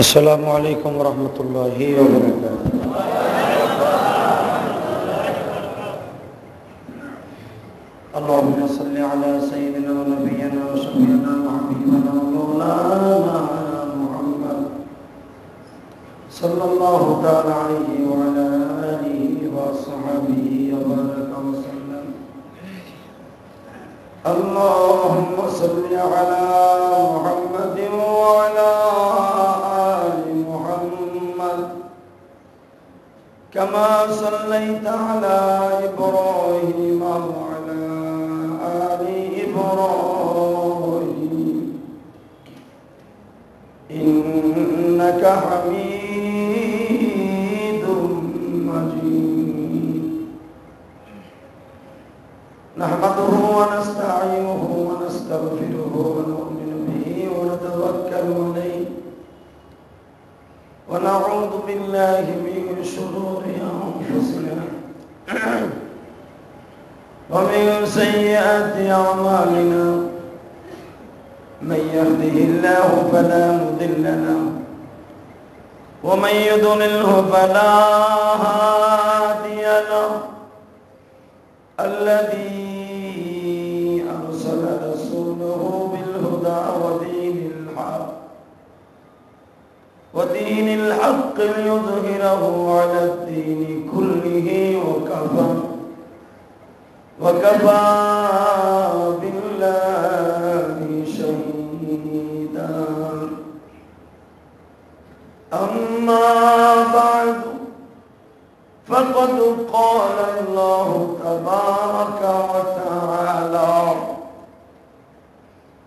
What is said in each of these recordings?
अस्सलामु अलैकुम वरहमतुल्लाहि वबरकातुहू। अल्लाहुम्मा सल्लि अला सय्यिदिना व नबिय्यिना व शफीना व हबीबना व मौलाना मुहम्मद सल्लल्लाहु तआला अलैहि व अला आलिहि व अस्हाबिहि व बारका व सल्लम। अल्लाहुम्मा सल्लि अला मुहम्मदिन व अला आलि मुहम्मद कमा सल्लैता अला इब्राहीम व अला आलि इब्राहीम इन्नका हमीदुम मजीद। नहमदुहु व नस्तईनुहु व नस्तगफिरुहु व नु'मिनु बिहि व नतवक्कलु अलैहि व नऊज़ु बिल्लाहि मिन शुरूरि अंफुसिना व मिन सय्यिआति अअमालिना। मन यहदिहिल्लाहु फला मुदिल्ल लहु व मन युद्लिल्हु फला हादिय लहु। الذي أرسل رسوله بالهدى ودين الحق ليظهره على الدين كله وكفى بالله شهيدا. أما بعد فقد قال الله تبارك وتعالى: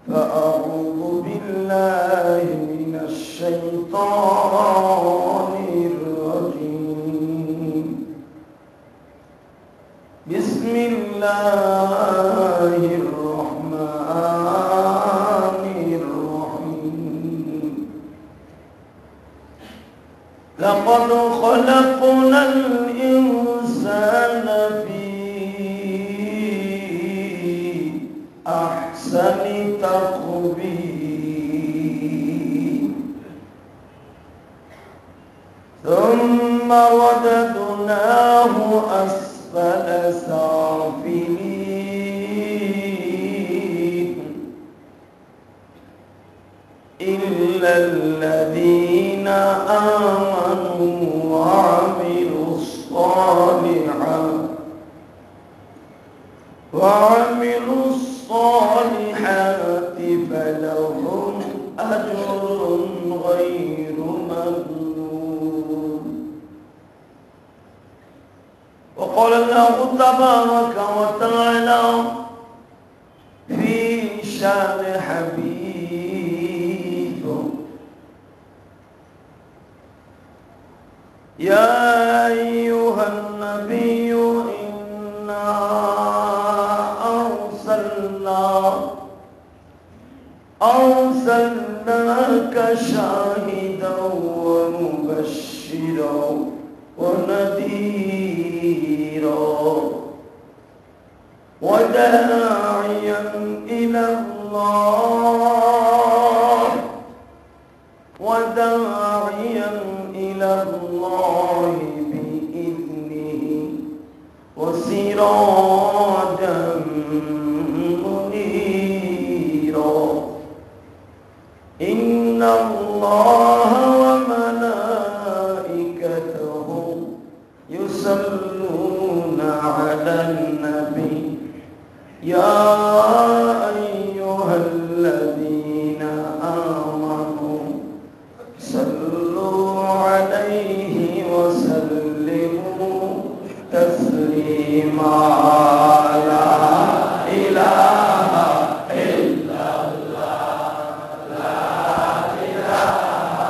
فأعوذ بالله من الشيطان الرجيم. بسم الله الرحمن الرحيم. لقد خلقنا الإنسان في أحسن تقويم ثم رددناه أسفل سافلين إلا الذين آمنوا وعملوا الصالحات فلهم أجر غير ممنون. وقال الله تبارك وتعالى في شان حبيبه: يا أيها النبي إنا أرسلناك شاهدا ومبشرا ونذيرا وداعيا إلى الله بإذنه وسراجا منيرا. إن الله وملائكته يصلون على النبي يا أيها الذين آمنوا صلوا عليه وسلموا تسليما. لا إله إلا الله لا إله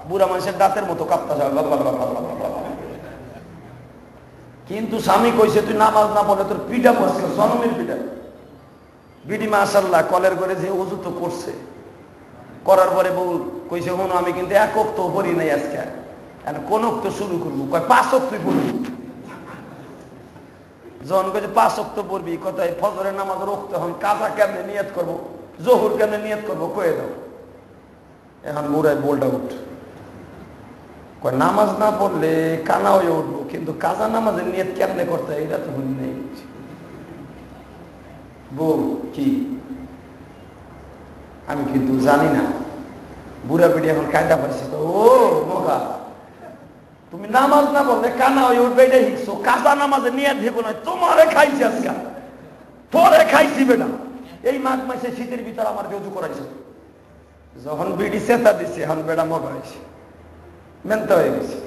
বুড়া মানুষের দাঁতের মতো কাঁপতেছে। কিন্তু স্বামী কইছে তুই নামাজ না পড়লে তোর পিঠা পড়ছে, জনমের পিঠা। বিডি মাশাআল্লাহ কলের করে যে ওযু তো করছে, করার পরে বউ কইছে হন আমি কিন্তু এক ওয়াক্ত পড়ি নাই আজকে, কোন ওয়াক্ত শুরু করবো? কয় 5 ওয়াক্ত পড়বি। যখন কইছে 5 ওয়াক্ত পড়বি, কথায় ফজরের নামাজ রোখতে হন, কাজা কেমনে নিয়ত করবো, জোহর কেমনে নিয়ত করবো কয়ে দাও। এখন বুড়ায় বোল্ডা উঠ, কয় নামাজ না পড়লে কানা হয়ে উঠবো, কিন্তু কাজা নামাজের নিয়ত কেমনে করতে হয় এটা তো শুনি নেই। বউ কি আমি কিন্তু জানি না। বুড়া পিড়ি এখন কায়দা পাইছে। ও মোগা, তুমি নামাজ না পড়লে কানা হয়ে উঠবে এটা শিখছো, কাজা নামাজের নিয়ত ভেবো না। তোমারে খাইছি আজকাল, তোরে খাইছি বেটা। এই মাঘ মাসে শীতের ভিতর আমার বেজু করাইছে। যখন বিড়ি চেতা দিছে এখন বেড়া মগা হয়েছে, মেনতে হয়ে গেছে।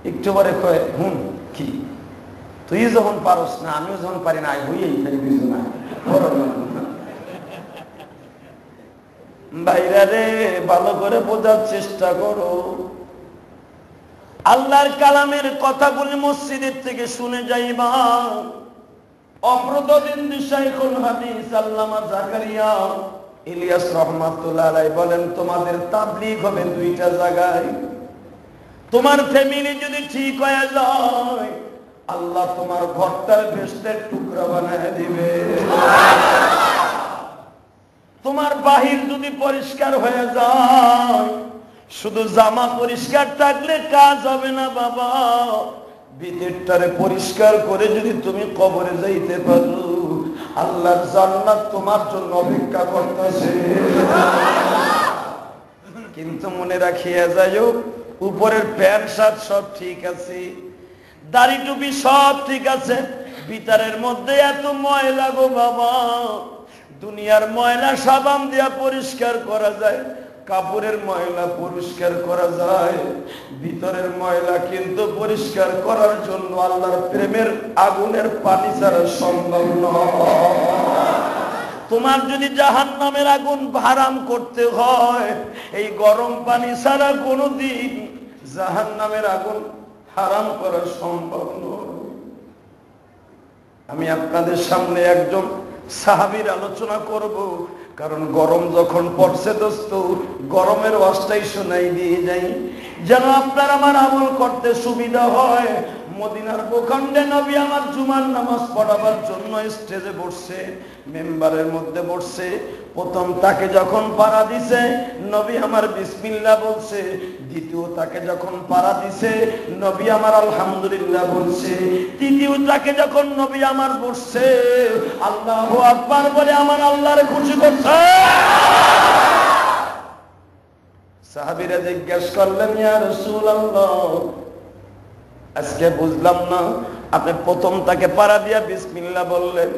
একটু পরে কয় হুন কি তুই যখন পারস না আমিও যখন পারি না, হইয়াই খাই বুঝো না। ভাইরা রে, ভালো করে বোঝার চেষ্টা করো। আল্লাহর কালামের কথাগুলি মসজিদের থেকে শুনে যাইবা। অপ্রতদিন শাইখুল হাদিস আল্লামা জাকারিয়া ইলিয়াস রাহমাতুল্লাহ আলাইহি বলেন, তোমাদের তাবলীগ হবে 2টা জায়গায়। তোমার ফ্যামিলি যদি ঠিক হয়ে যায়, আল্লাহ তোমার ঘরটার বেহেশতের টুকরা বানায় দিবে। তোমার বাহির যদি পরিষ্কার হয়ে যায়, শুধু জামা পরিষ্কার থাকলে কাজ হবে না বাবা। ভিতরটারে পরিষ্কার করে যদি তুমি কবরে যাইতে পারো, আল্লাহর জান্নাত তোমার জন্য অপেক্ষা করতেছে। কিন্তু মনে রাখিয়া যাইও, উপরের প্যান্ট শার্ট সব ঠিক আছে, দাড়ি টুপি সব ঠিক আছে, ভিতরের মধ্যে এত ময়লা গো বাবা। দুনিয়ার ময়লা সাবান দিয়া পরিষ্কার করা যায়, কাপড়ের ময়লা পরিষ্কার করা যায়, ভিতরের ময়লা কিন্তু পরিষ্কার করার জন্য আল্লাহর প্রেমের আগুনের পানি ছাড়া সম্ভব নয়। তোমার যদি জাহান্নামের আগুন হারাম করতে হয়, এই গরম পানি ছাড়া কোনোদিন জাহান্নামের আগুন হারাম করা সম্ভব নয়। আমি আপনাদের সামনে একজন সাহাবীর আলোচনা করব, কারণ গরম যখন পড়ছে দোস্ত, গরমের ওয়াজটাই শোনাই দিয়ে যাই, যেন আপনার আমার আমল করতে সুবিধা হয়। মদিনার ভূখণ্ডে নবী আমার জুমার নামাজ পড়াবার জন্য স্টেজে বসছে, মেম্বারের মধ্যে বসছে। প্রথম তাকে যখন পাড়া দিছে, নবী আমার বিসমিল্লাহ বলছে। দ্বিতীয় তাকে যখন পাড়া দিছে, নবী আমার আলহামদুলিল্লাহ বলছে। তৃতীয় তাকে যখন নবী আমার বসছে, আল্লাহু আকবার বলে আমার আল্লাহরে খুশি করছে। সাহাবীরা জিজ্ঞাসা করলেন, ইয়া রাসূলুল্লাহ, আজকে বুঝলাম না, আপনি প্রথম তাকে পাড়া দিয়া বিসমিল্লাহ বললেন,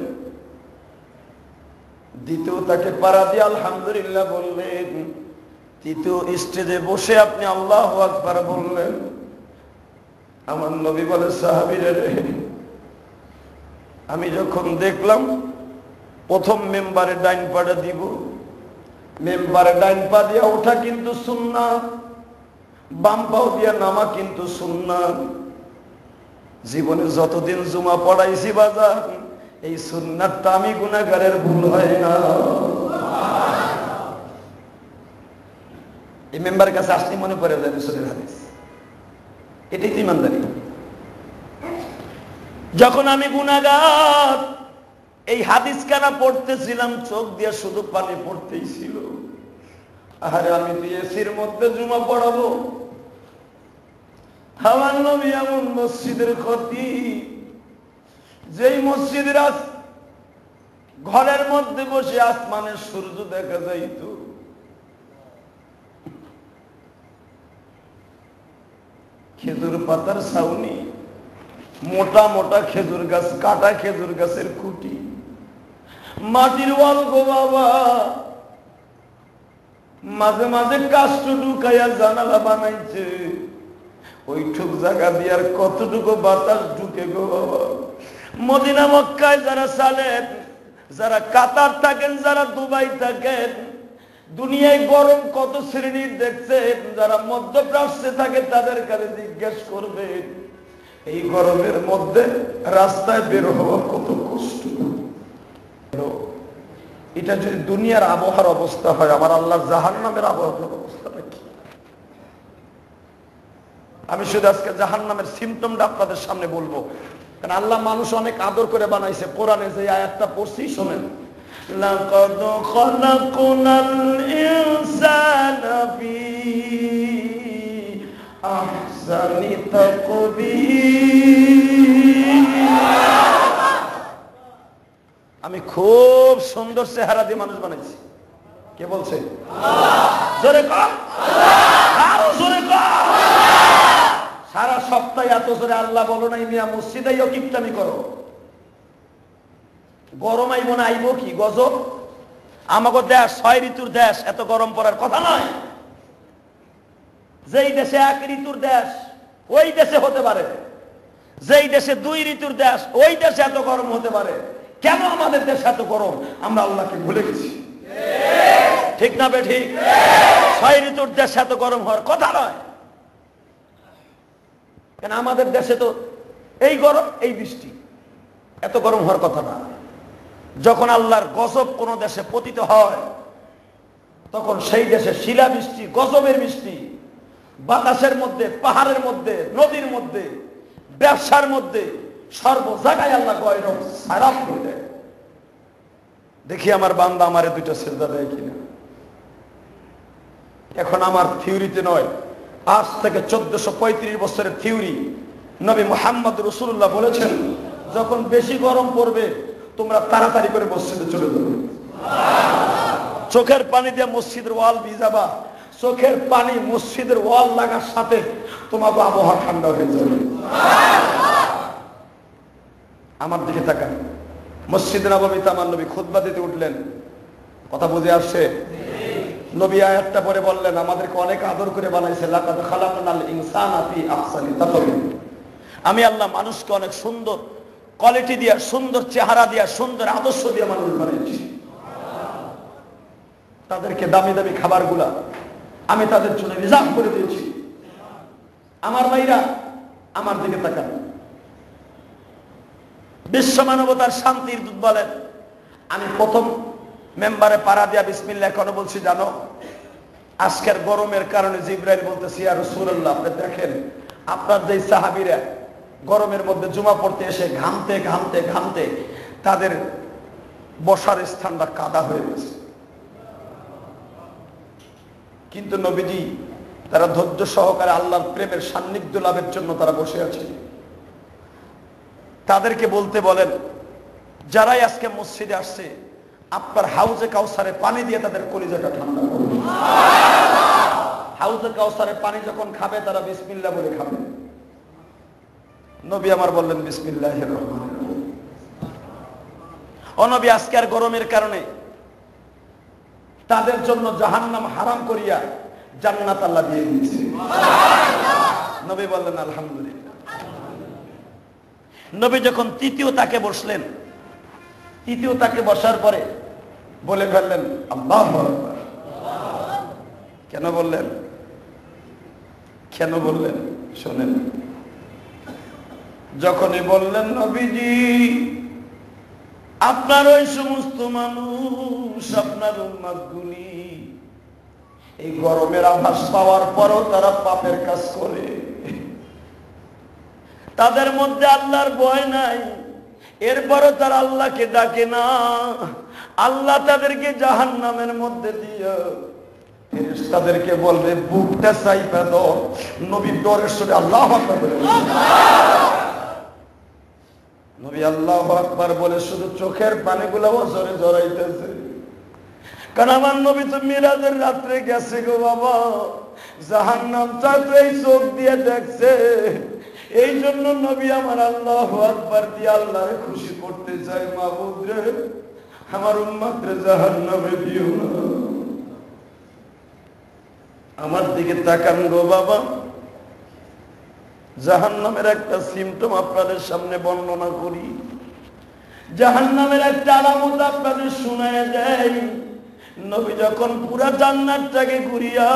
দ্বিতীয় তাকে পাড়া দিয়ে আলহামদুলিল্লাহ বললেন, তৃতীয় স্টেজে বসে আপনি আল্লাহু আকবার বললেন। আমার নবী বলে, সাহাবীরা রে, আমি যখন দেখলাম প্রথম মেম্বারে ডাইন পাটা দিব, মেম্বারে ডাইন পা দিয়া ওঠা কিন্তু সুন্নাত, বাম পাও দিয়া নামা কিন্তু সুন্নাত। জীবনে যতদিন জুমা পড়াইছি বাজার, এই সুন্নাতটা আমি গুনাহগারের ভুল হয় না। এই মেম্বারের কাছে আসলে মনে পড়ে যায় রাসূলের হাদিস, এটাই তো ইমানদারি। যখন আমি গুনাহগার, এই হাদিস কানা পড়তেছিলাম, চোখ দিয়ে শুধু পানি পড়তেই ছিল। আরে আমি তো এসির মধ্যে জুমা পড়াবো, আমার নবী এমন মসজিদের খতিব, যেই মসজিদের ঘরের মধ্যে বসে আসমানের সূর্য দেখা যাইত। খেজুর পাতার ছাউনি, মোটা মোটা খেজুর গাছ, কাটা খেজুর গাছের খুঁটি, মাটির ওয়াল গো বাবা। মাঝে মাঝে কাষ্ঠ ঢুকাইয়া জানালা বানাইছে, ওইটুক জায়গা দিয়ে আর কতটুকু বাতাস ঢুকে গো বাবা। মদিনা মক্কায় যারা চালেন, যারা কাতার থাকেন, যারা দুবাই থাকেন, দুনিয়ায় গরম কত শ্রেণীর দেখছেন, যারা মধ্যপ্রাচ্যে থাকে তাদের কাছে জিজ্ঞেস করবেন এই গরমের মধ্যে রাস্তায় বের হওয়া কত কষ্ট। এটা যদি দুনিয়ার আবহাওয়ার অবস্থা হয়, আমার আল্লাহর জাহান্নামের আবহাওয়ার অবস্থাটা কি? আমি শুধু আজকে জাহান্নামের সিমটমটা আপনাদের সামনে বলবো, কারণ আল্লাহ মানুষ অনেক আদর করে বানাইছে। কোরআনে যে আয়াতটা পড়ছি শোনেন, লাকাদ খালাকনাল ইনসানা ফি আহসানি তাকবীর। আমি খুব সুন্দর চেহারা দিয়ে মানুষ বানাইছি। কে বলছে? জোরে কর, আরো জোরে কর। সারা সপ্তাহে এত জোরে আল্লাহ বলো নাই মিয়া, মসজিদে কিপটামি করো। গরম আইব না আইব কি গজব? আমাকে দেশ 6 ঋতুর দেশ, এত গরম পড়ার কথা নয়। যেই দেশে 1 ঋতুর দেশ ওই দেশে হতে পারে, যেই দেশে 2 ঋতুর দেশ ওই দেশে এত গরম হতে পারে। কেন আমাদের দেশে এত গরম? আমরা আল্লাহকে ভুলে গেছি। ঠিক না বে ঠিক? 6 ঋতুর দেশে এত গরম হওয়ার কথা নয়। কেন আমাদের দেশে তো এই গরম এই বৃষ্টি, এত গরম হওয়ার কথা না। যখন আল্লাহর গজব কোন দেশে পতিত হয়, তখন সেই দেশে শিলা বৃষ্টি, গজবের বৃষ্টি, বাতাসের মধ্যে, পাহাড়ের মধ্যে, নদীর মধ্যে, ব্যবসার মধ্যে, সর্ব জায়গায় আল্লাহ গয়রব সারাপ করে দেয়। দেখি আমার বান্দা আমারে 2টা সিজদা দেয় কিনা। এখন আমার থিওরিতে নয়, আজ থেকে 1435 বছরের থিওরি। নবী মুহাম্মদ রাসূলুল্লাহ বলেছেন, যখন বেশি গরম পড়বে তোমরা তাড়াতাড়ি করে মসজিদে চলে যাবে। চোখের পানি দিয়ে মসজিদের ওয়াল ভিজাবা, চোখের পানি মসজিদের ওয়াল লাগার সাথে তোমাকে আবহাওয়া ঠান্ডা হয়ে যাবে। আমার দিকে তাকান, মসজিদে নববীতে আমার নবী খুতবা দিতে উঠলেন। কথা বুঝে আসছে? নবী আয়াতটা পরে বললেন, আমাদেরকে অনেক আদর করে বানাইছে। লাকাদ খালাকনাল ইনসানা ফি আহসানি তাকওয়িম। আমি আল্লাহ মানুষকে অনেক সুন্দর কোয়ালিটি দিয়া, সুন্দর চেহারা দিয়া, সুন্দর আদর্শ দিয়া মানুষ বানিয়েছি। তাদেরকে দামি দামি খাবারগুলা আমি তাদের জন্য রিজার্ভ করে দিয়েছি। আমার ভাইরা আমার দিকে তাকান, বিশ্ব মানবতার শান্তির দূত বলেন, আমি প্রথম মেম্বারে পাড়া দিয়া বিসমিল্লাহ কেন বলছি জানো? আজকের গরমের কারণে জিবরাইল বলতেছি, ইয়া রাসূলুল্লাহ আপনি দেখেন আপনার যে সাহাবীরা গরমের মধ্যে জুমা পড়তে এসে ঘামতে ঘামতে ঘামতে তাদের বসার স্থানটা কাদা হয়ে গেছে। কিন্তু নবীজি তারা ধৈর্য সহকারে আল্লাহর প্রেমের সান্নিধ্য লাভের জন্য তারা বসে আছে। তাদেরকে বলতে বলেন, যারাই আজকে মসজিদে আসছে আপনার হাউজে কাউসারে পানি দিয়ে তাদের কলিজাটা ঠান্ডা করবে। হাউজে কাউসারে পানি যখন খাবে তারা বিসমিল্লাহ বলে খাবে। নবী আমার বললেন বিসমিল্লাহির রহমানির রহিম। ও নবী, আজকের গরমের কারণে তাদের জন্য জাহান্নাম হারাম করিয়া জান্নাত আল্লাহ দিয়ে দিয়েছে। নবী বললেন আলহামদুলিল্লাহ। নবী যখন তৃতীয় তাকে বসলেন, তৃতীয় তাকে বসার পরে বলে ফেললেন আল্লাহু আকবার। কেন বললেন? কেন বললেন শোনেন। যখনই বললেন নবীজি আপনার ওই সমস্ত মানুষ, আপনার উম্মতগুলি এই গরমের আভাস পাওয়ার পরও তারা পাপের কাজ করে, তাদের মধ্যে আল্লাহর ভয় নাই, এরপরও তারা আল্লাহকে ডাকে না। আল্লাহ তাদেরকে জাহান্নামের মধ্যে দিয়ে ফেরেশতাদেরকে বলবে বুকটা চাইপা দাও। নবী ডরের সঙ্গে আল্লাহু আকবার বলে, নবী আল্লাহু আকবার বলে শুধু চোখের পানিগুলো জোরে জড়াইতেছে। কারণ আমার নবী তো মিরাজের রাত্রে গেছে গো বাবা, জাহান্নামটা তো এই চোখ দিয়ে দেখছে। এই জন্য নবী আমার আল্লাহু আকবার দিয়ে আল্লাহরে খুশি করতে চায়, মাবুদ রে আমার উম্মতরে জাহান্নামে দিও না। আমার দিকে তাকান গো বাবা, জাহান্নামের একটা সিমটম আপনাদের সামনে বর্ণনা করি। জাহান্নামের একটা আলামত আপনাদের শোনায় দেয়। নবী যখন পুরা জান্নাতটাকে ঘুরিয়া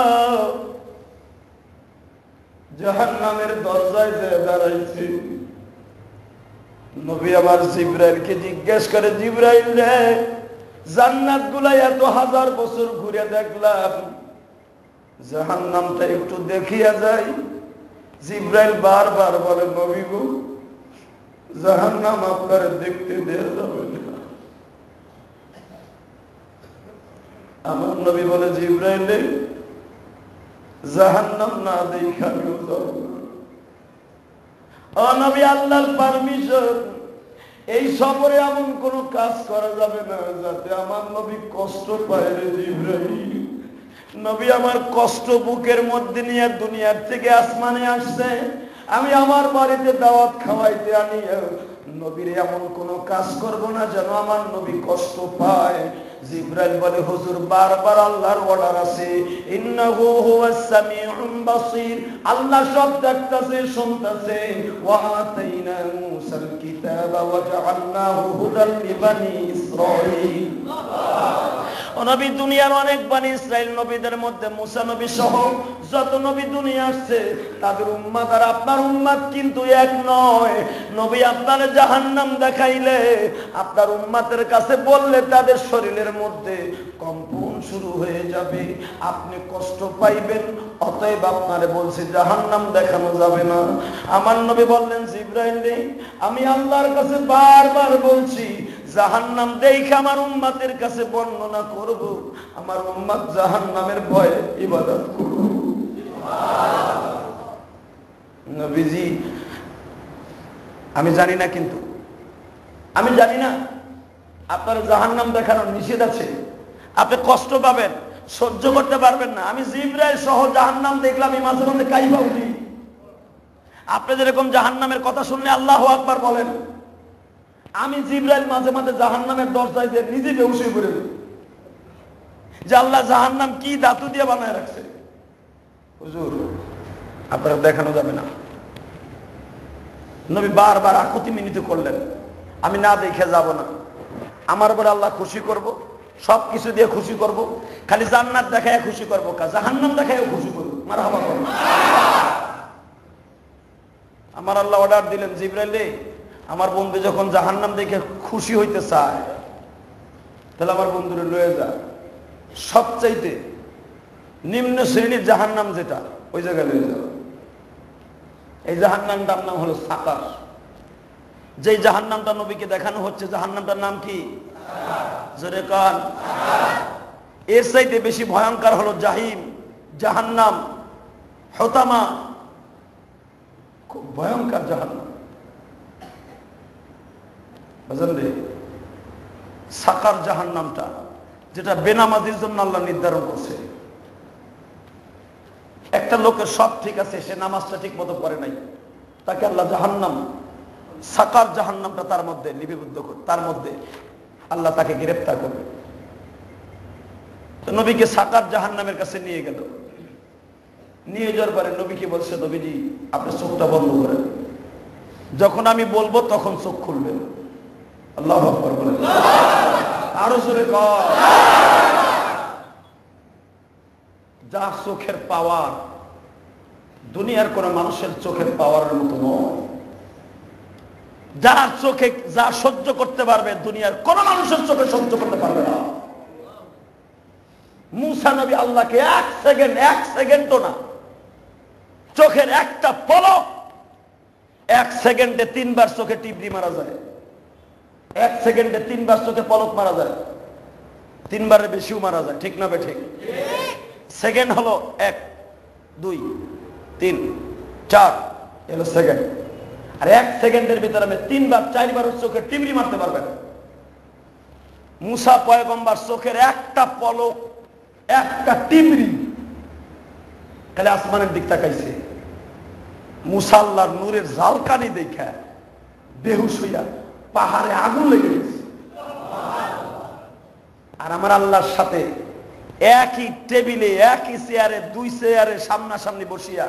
জাহান্নামের দরজায় যে দাঁড়াইছে, নবী আমার জিবরাইলকে জিজ্ঞেস করে, জিবরাইল রে, জান্নাত গুলা এত হাজার বছর ঘুরে দেখলাম, জাহান্নামটা একটু দেখিয়া যাই। জিবরাইল বারবার বলে, নবী গো, জাহান্নাম আপনার দেখতে দেয়া যাবে না। আমার নবী বলে, জিবরাইল জাহান্নাম না দেখে আমিও যাব না। ও নবী, আল্লাহর পারমিশন, এই সফরে এমন কোন কাজ করা যাবে না যাতে আমার নবী কষ্ট পায় রে জিবরাইল। নবী আমার কষ্ট বুকের মধ্যে নিয়ে দুনিয়ার থেকে আসমানে আসছে, আমি আমার বাড়িতে দাওয়াত খাওয়াইতে আনি, নবীর এমন কোন কাজ করব না যেন আমার নবী কষ্ট পায়। জিবরাইল বলে, হুজুর, বারবার আল্লাহর অর্ডার আছে, ইন্নাহু হুয়াস সামিউল বাসীর, আল্লাহ সব দেখতাছে, শুনতাছে। ওয়া আতাইনা মূসাল কিতাবা ওয়া জাআলনাহু হুদাল লিবানি ইসরাঈল। ও নবী, দুনিয়ার অনেক বানি ইসরাইল নবীদের মধ্যে মুসা নবী সহ যত নবী দুনিয়া আসছে, তাদের উম্মত আর আপনার উম্মত কিন্তু এক নয়। নবী আপনার জাহান্নাম দেখাইলে, আপনার উম্মতের কাছে বললে তাদের শরীরের মধ্যে কম্পন শুরু হয়ে যাবে, আপনি কষ্ট পাইবেন। অতএব আপনারে বলছি, জাহান্নাম দেখানো যাবে না। আমার নবী বললেন, জিবরাইল রে, আমি আল্লাহর কাছে বারবার বলছি, জাহান্নাম দেখে আমার উম্মতের কাছে বর্ণনা করব, আমার উম্মত জাহান্নামের ভয়ে ইবাদত করব। নবীজি, আমি জানি না, কিন্তু আমি জানি না আপনার জাহান্নাম দেখানোর নিষেধ আছে, আপনি কষ্ট পাবেন, সহ্য করতে পারবেন না। আমি জিবরাইল সহ জাহান্নাম দেখলাম, এই মাঝে মধ্যে কাইবা উঠি। আপনি যেরকম জাহান্নামের কথা শুনলে আল্লাহু আকবার বলেন, আমি জিবরাইল মাঝে মাঝে জাহান্নামের দরজায় দিয়ে নিজে বেহুশ হয়ে পড়ে যাই যে আল্লাহ জাহান্নাম কি ধাতু দিয়ে বানায় রাখছে। হুজুর, আপনারা দেখানো যাবে না। নবী বারবার আকুতি মিনতি করলেন, আমি না দেখে যাব না, আমার উপরে আল্লাহ খুশি করব, সবকিছু দিয়ে খুশি করব, খালি জান্নাত দেখায় খুশি করবো, জাহান্নাম দেখায় খুশি করবো, মারহাবা করবো। আমার আল্লাহ অর্ডার দিলেন, জিবরাইল রে, আমার বন্ধু যখন জাহান্নাম দেখে খুশি হইতে চায়, তাহলে আমার বন্ধুরে লয়ে যা, সবচাইতে নিম্ন শ্রেণীর জাহান্নাম যেটা, ওই জায়গায় লয়ে যাও। এই জাহান্নামটার নাম হলো সাকার। যেই জাহান্নামটা নবীকে দেখানো হচ্ছে, জাহান্নামটার নাম কি? জোরে কান। এর চাইতে বেশি ভয়ঙ্কর হলো জাহিম, জাহান্নাম, হতামা, খুব ভয়ঙ্কর জাহান্নাম। বুঝলেন রে? সাকার জাহান্নামটা, যেটা বেনামাজির জন্য আল্লাহ নির্ধারণ করছে। একটা লোকের সব ঠিক আছে, সে নামাজটা ঠিক মতো পড়ে নাই, তাকে আল্লাহ জাহান্নাম, সাকার জাহান্নামটা তার মধ্যে লিপিবদ্ধ করে, তার মধ্যে আল্লাহ তাকে গ্রেফতার করবে। তো নবীকে সাকার জাহান্নামের কাছে নিয়ে গেল। নিয়ে যাওয়ার পরে নবীকে বলছে, নবীজি, আপনি চোখটা বন্ধ করেন, যখন আমি বলবো তখন চোখ খুলবেন। আল্লাহু আকবার বলেন, আরো জোরে কর। যা চোখের পাওয়ার, দুনিয়ার কোন মানুষের চোখের পাওয়ারের মতো নয়। যার চোখে যা সহ্য করতে পারবে, দুনিয়ার কোন মানুষের চোখে সহ্য করতে পারবে না। মুসা নবী আল্লাহকে এক সেকেন্ডও না, চোখের একটা পলক, এক সেকেন্ডে 3 বার চোখে টিপরি মারা যায়। এক সেকেন্ডে 3 বার চোখে পলক মারা যায়, 3 বারের বেশিও মারা যায়। ঠিক না বেঠিক? সেকেন্ড হলো 1, 2, 3, 4 এলো সেকেন্ড। আর 1 সেকেন্ডের ভিতরে আমি 3 বার 4 বার চোখে টিপরি মারতে পারবেন। মুসা পয়গম্বর চোখের একটা পলক, একটা টিপরি, খালি আসমানের দিক তাকাইছে। মুসা আল্লাহর নূরের ঝালকানি দেখা বেহুশ হইয়া পাহাড়ে আগুন লেগে গেছে। আর আমার আল্লাহর সাথে একই টেবিলে, একই চেয়ারে, 2 চেয়ারে সামনাসামনি বসিয়া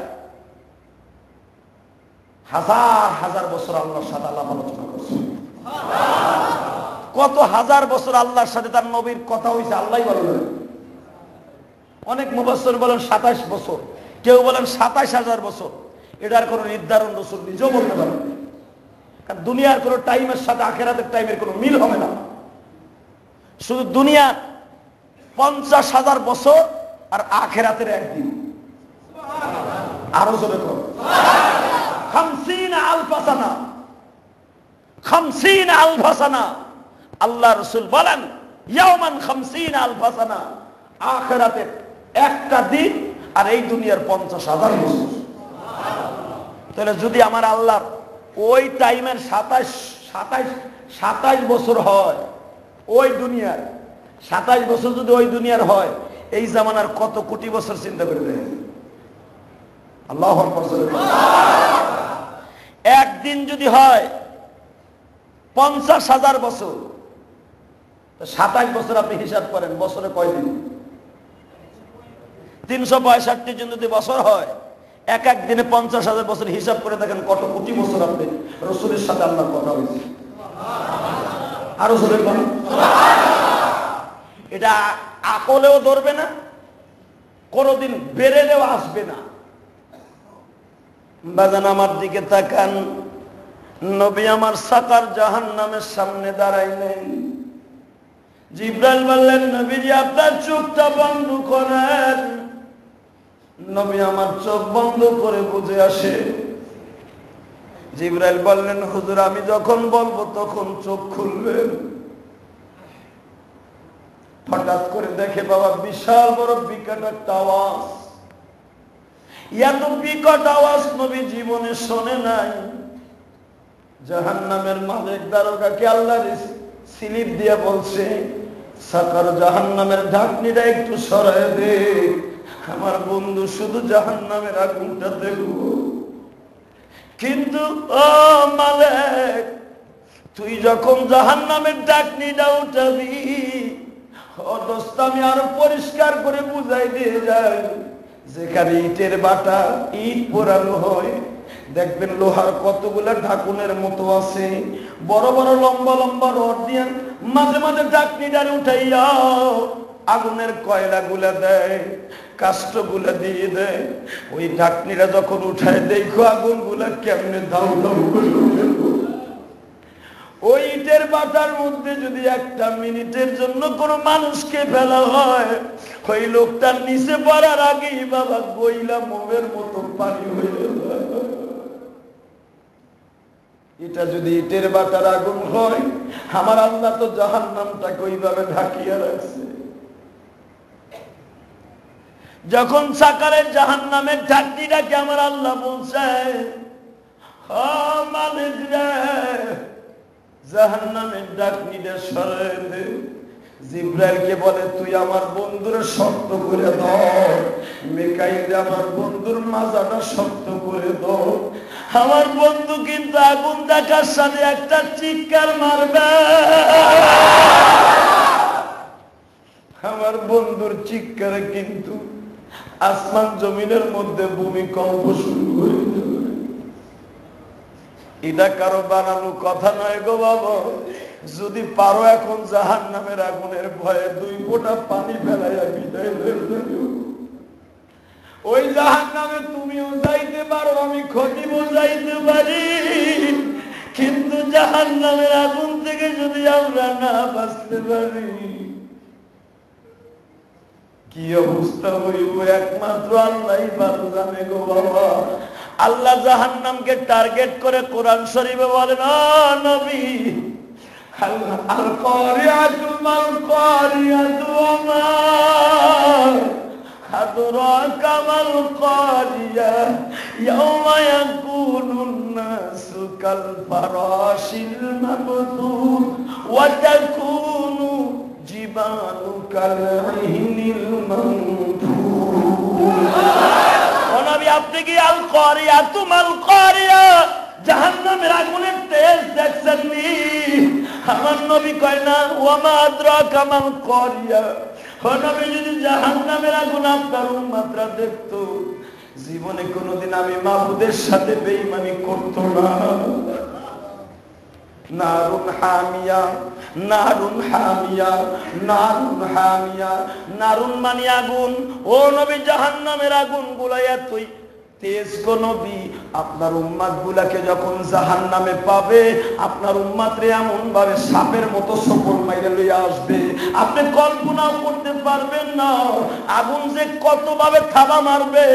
হাজার হাজার বছর আল্লাহর সাথে আল্লাহ আলোচনা করছে। কত হাজার বছর আল্লাহর সাথে তার নবীর কথা হয়েছে আল্লাহই বলেন। অনেক মুফাসসির বলেন 27 বছর, কেউ বলেন 27,000 বছর। এটার কোনো নির্ধারণ রাসূল নিজেও বলতে পারেন না। কারণ দুনিয়ার কোনো টাইমের সাথে আখিরাতের টাইমের কোনো মিল হবে না। শুধু দুনিয়া 50,000 বছর আর আখিরাতের একদিন। আরো জোরে করো, 50,000 সানা, 50,000 সানা। আল্লাহ রাসূল বলেন ইয়াওমান 50,000 সানা, আখিরাতের একটা দিন আর এই দুনিয়ার 50,000 বছর। তাহলে যদি আমার আল্লাহর ওই টাইমের 27 বছর হয়, ওই দুনিয়ার 27 বছর যদি ওই দুনিয়ার হয়, এই জামানার কত কোটি বছর চিন্তা করে দেখেন। আল্লাহু আকবার। একদিন যদি হয় 50,000 বছর, 27 বছর আপনি হিসাব করেন, বছরে কয় দিন? 365 দিন যদি বছর হয়, এক এক দিনে 50,000 বছর হিসাব করে দেখেন কত কোটি বছর আপনি রাসূলের সাথে আল্লাহর কথা হয়েছে। আরো জোরে বলেন। এটা আকলেও ধরবে না, কোনদিন বেরেলেও আসবে না। বাজান আমার দিকে তাকান, নবী আমার সাকার জাহান্নামের সামনে দাঁড়াইলেন। জিবরাইল বললেন নবীজি আপনার চোখটা বন্ধ করেন। নবী আমার চোখ বন্ধ করে বুঝে আসে। জিবরাইল বললেন হুজুর আমি যখন বলবো তখন চোখ খুলবেন। হঠাৎ করে দেখে বাবা বিশাল বড় বিকট একটা আওয়াজ। এত বিকট আওয়াজ নবী জীবনে শোনে নাই। জাহান্নামের মালিক দারোগাকে আল্লাহর স্লিপ দিয়ে বলছে সাকার জাহান্নামের ঢাকনিটা একটু সরায় দে, আমার বন্ধু শুধু জাহান্নামের আগুনটা দেখবো। কিন্তু ও মালিক তুই যখন জাহান্নামের ঢাকনিটা উঠাবি, ও দোস্ত আমি আরো পরিষ্কার করে বুঝাই দিয়ে যাই, যেখানে ইটের বাটা ইট পোড়ানো হয় দেখবেন লোহার কতগুলা ঢাকুনের মতো আছে, বড় বড় লম্বা লম্বা রড দিয়ে মাঝে মাঝে ঢাকনিটারে উঠাইয়া আগুনের কয়লা গুলা দেয়, কাষ্ঠ গুলা দিয়ে দেয়। ওই ঢাকনিটা যখন উঠায় দেখো আগুন গুলা কেমনে দাউ দাউ করে উঠে। ওই ইটের বাটার মধ্যে যদি একটা মিনিটের জন্য কোনো মানুষকে ফেলা হয়, ওই লোকটার নিচে পড়ার আগেই বাবা গইলা মোমের মতো পানি হয়ে যায়। এটা যদি ইটের বাটার আগুন হয়, আমার আল্লাহ তো জাহান্নামটাকে ওইভাবে ঢাকিয়ে রাখছে। যখন সাকারের জাহান্নামের ঢাকনিটাকে আমার আল্লাহ বলছে মালিক রে জাহান্নামের ঢাকনিটা সরায় দে। জিবরাইলকে বলে তুই আমার বন্ধুর শক্ত করে দাও, মিকাইল আমার বন্ধুর মাজাটা শক্ত করে দাও। আমার বন্ধু কিন্তু আগুন দেখার সাথে একটা চিৎকার মারবে। আমার বন্ধুর চিৎকারে কিন্তু আসমান জমিনের মধ্যে ভূমিকম্প শুরু হয়ে যাবে। এটা কারো বানানো কথা নয় গো বাবা। যদি পারো এখন জাহান্নামের আগুনের ভয়ে 2 ফোঁটা পানি ফেলাইয়া বিদায় হয়ে যাবে। ওই জাহান্নামে তুমিও যাইতে পারো, আমি খতিবও যাইতে পারি, কিন্তু জাহান্নামের আগুন থেকে যদি আমরা না বাঁচতে পারি কি অবস্থা হইব একমাত্র আল্লাহই ভালো জানে গো বাবা। আল্লাহ জাহান্নামকে টার্গেট করে কোরআন শরীফে বলেন ও নবী আল কারিয়াতু মাল কারিয়াতু ওয়া আদরাকা মাল কারিয়া ইয়াওমা ইয়াকুনুন নাসু কাল ফারাশিল মাবথুর ওয়া তাকুনু জিবালু কাল ইহনিল মানফুর। ও নবী আপনি কি আল কারিয়াতু মাল কারিয়া জাহান্নামের আগুনের তেজ দেখছেন নি? আমার নবী কয় না ওয়া মা আদরাকা মাল কারিয়া। ও নবী যদি জাহান্নামের আগুন আপনার উম্মতরা দেখতো জীবনে কোনোদিন আমি মাবুদের সাথে বেঈমানি করতো না। নারুন হামিয়া, নারুন হামিয়া, নারুন হামিয়া। নারুন মানে আগুন। ও নবী, জাহান্নামের আগুন গুলা এতই তেজ গো নবী, আপনার উম্মাত গুলাকে যখন জাহান্নামে পাবে, আপনার উম্মাতরে এমন ভাবে সাপের মতো সফল মাইরে লইয়া আসবে, আপনি কল্পনাও করতে পারবেন না আগুন যে কত ভাবে থাবা মারবে।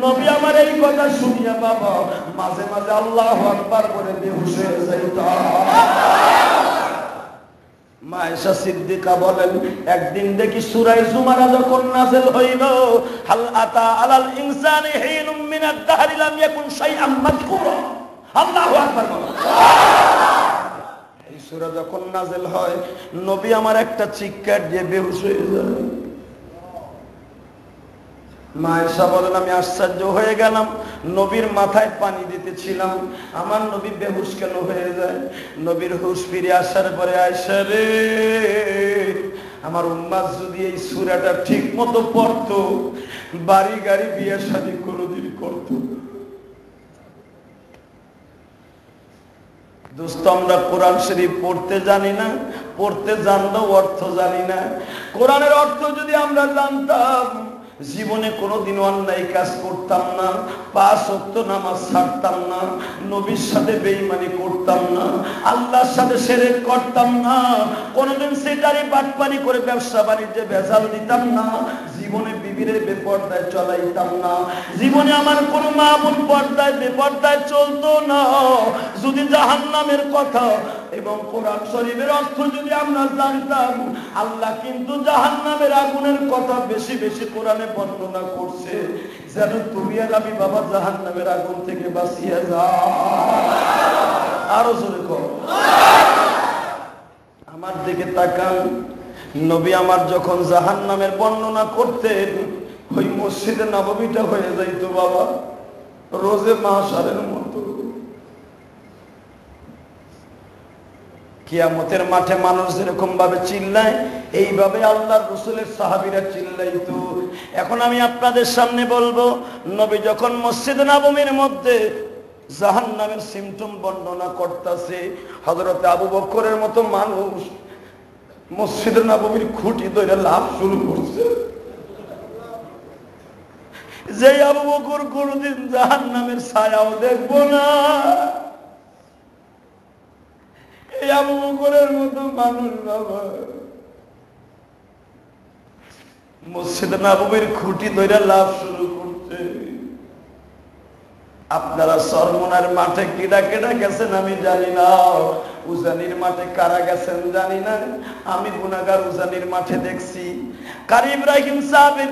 নবী আমার এই কথা শুনিয়া বাবা মাঝে মাঝে আল্লাহু আকবার বলে বেহুশ হয়ে যাইতাম। মা আয়েশা সিদ্দিকা বলেন, একদিন দেখি সূরা জুমারা যখন নাযিল হইল, হাল আতা আলাল ইনসানি হিনুম মিনাদ দাহরি লাম ইয়াকুন শাইআম মাযকুরা। আল্লাহু আকবার বলেন। এই সূরা যখন নাযিল হয়, নবী আমার একটা চিৎকার দিয়ে বেহুশ হয়ে যায়। মা আয়েশা বলেন, আমি আশ্চর্য হয়ে গেলাম, নবীর মাথায় পানি দিতেছিলাম, আমার নবী বেহুশ কেন হয়ে যায়? নবীর হুশ ফিরে আসার পরে, আয়েশা রে, আমার উম্মাত যদি এই সূরাটা ঠিক মতো পড়তো, বাড়ি গাড়ি বিয়ে শাদী কোনোদিন করতো। দোস্ত, আমরা কোরআন শরীফ পড়তে জানি না, পড়তে জানলেও অর্থ জানি না। কোরআনের অর্থ যদি আমরা জানতাম, জীবনে কোনোদিন অন্যায় কাজ করতাম না, 5 ওয়াক্ত নামাজ ছাড়তাম না, নবীর সাথে বেঈমানি করতাম না, আল্লাহর সাথে শিরক করতাম না, কোনোদিন সেটারি বাটপারি করে ব্যবসা বাণিজ্যে ভেজাল দিতাম না, জীবনে বিবির বেপরদায় চলাইতাম না, জীবনে আমার কোনো মা বোন পর্দায় বেপরদায় চলতো না। যদি জাহান্নামের কথা এবং কোরআন শরীফের অর্থ যদি আমরা জানতাম, আল্লাহ কিন্তু জাহান্নামের আগুনের কথা বেশি বেশি কোরআনে বর্ণনা করছে, যেন তুমি আর আমি বাবা জাহান্নামের আগুন থেকে বাঁচিয়ে যাও। আরো জোরে কর। আমার দিকে তাকান, নবী আমার যখন জাহান্নামের বর্ণনা করতেন, ওই মসজিদে নববীটা হয়ে যাইতো বাবা রোজে মাহশারের মতো। কিয়ামতের মাঠে মানুষ যেরকম ভাবে চিল্লায়, এইভাবে আল্লাহর রাসূলের সাহাবীরা চিল্লাইতো। এখন আমি আপনাদের সামনে বলবো, নবী যখন মসজিদে নববীর মধ্যে জাহান্নামের সিমটম বর্ণনা করতেছে, হযরত আবু বকরের মতো মানুষ মসজিদে নববীর খুঁটি ধরে লাফ শুরু করছে। যে আবু বকর কোনদিন জাহান্নামের ছায়াও দেখবো না, এই আবু বকরের মতো মানুষ বাবা মসজিদে নববীর খুঁটি ধরে লাফ শুরু করছে। আপনারা চরমোনার মাঠে কেডা কেডা গেছেন আমি জানি না, উজানির মাঠে কারা গেছেন জানি না, আমি গুনাহগার উজানির মাঠে দেখছি। কারি ইব্রাহিম সাহেবের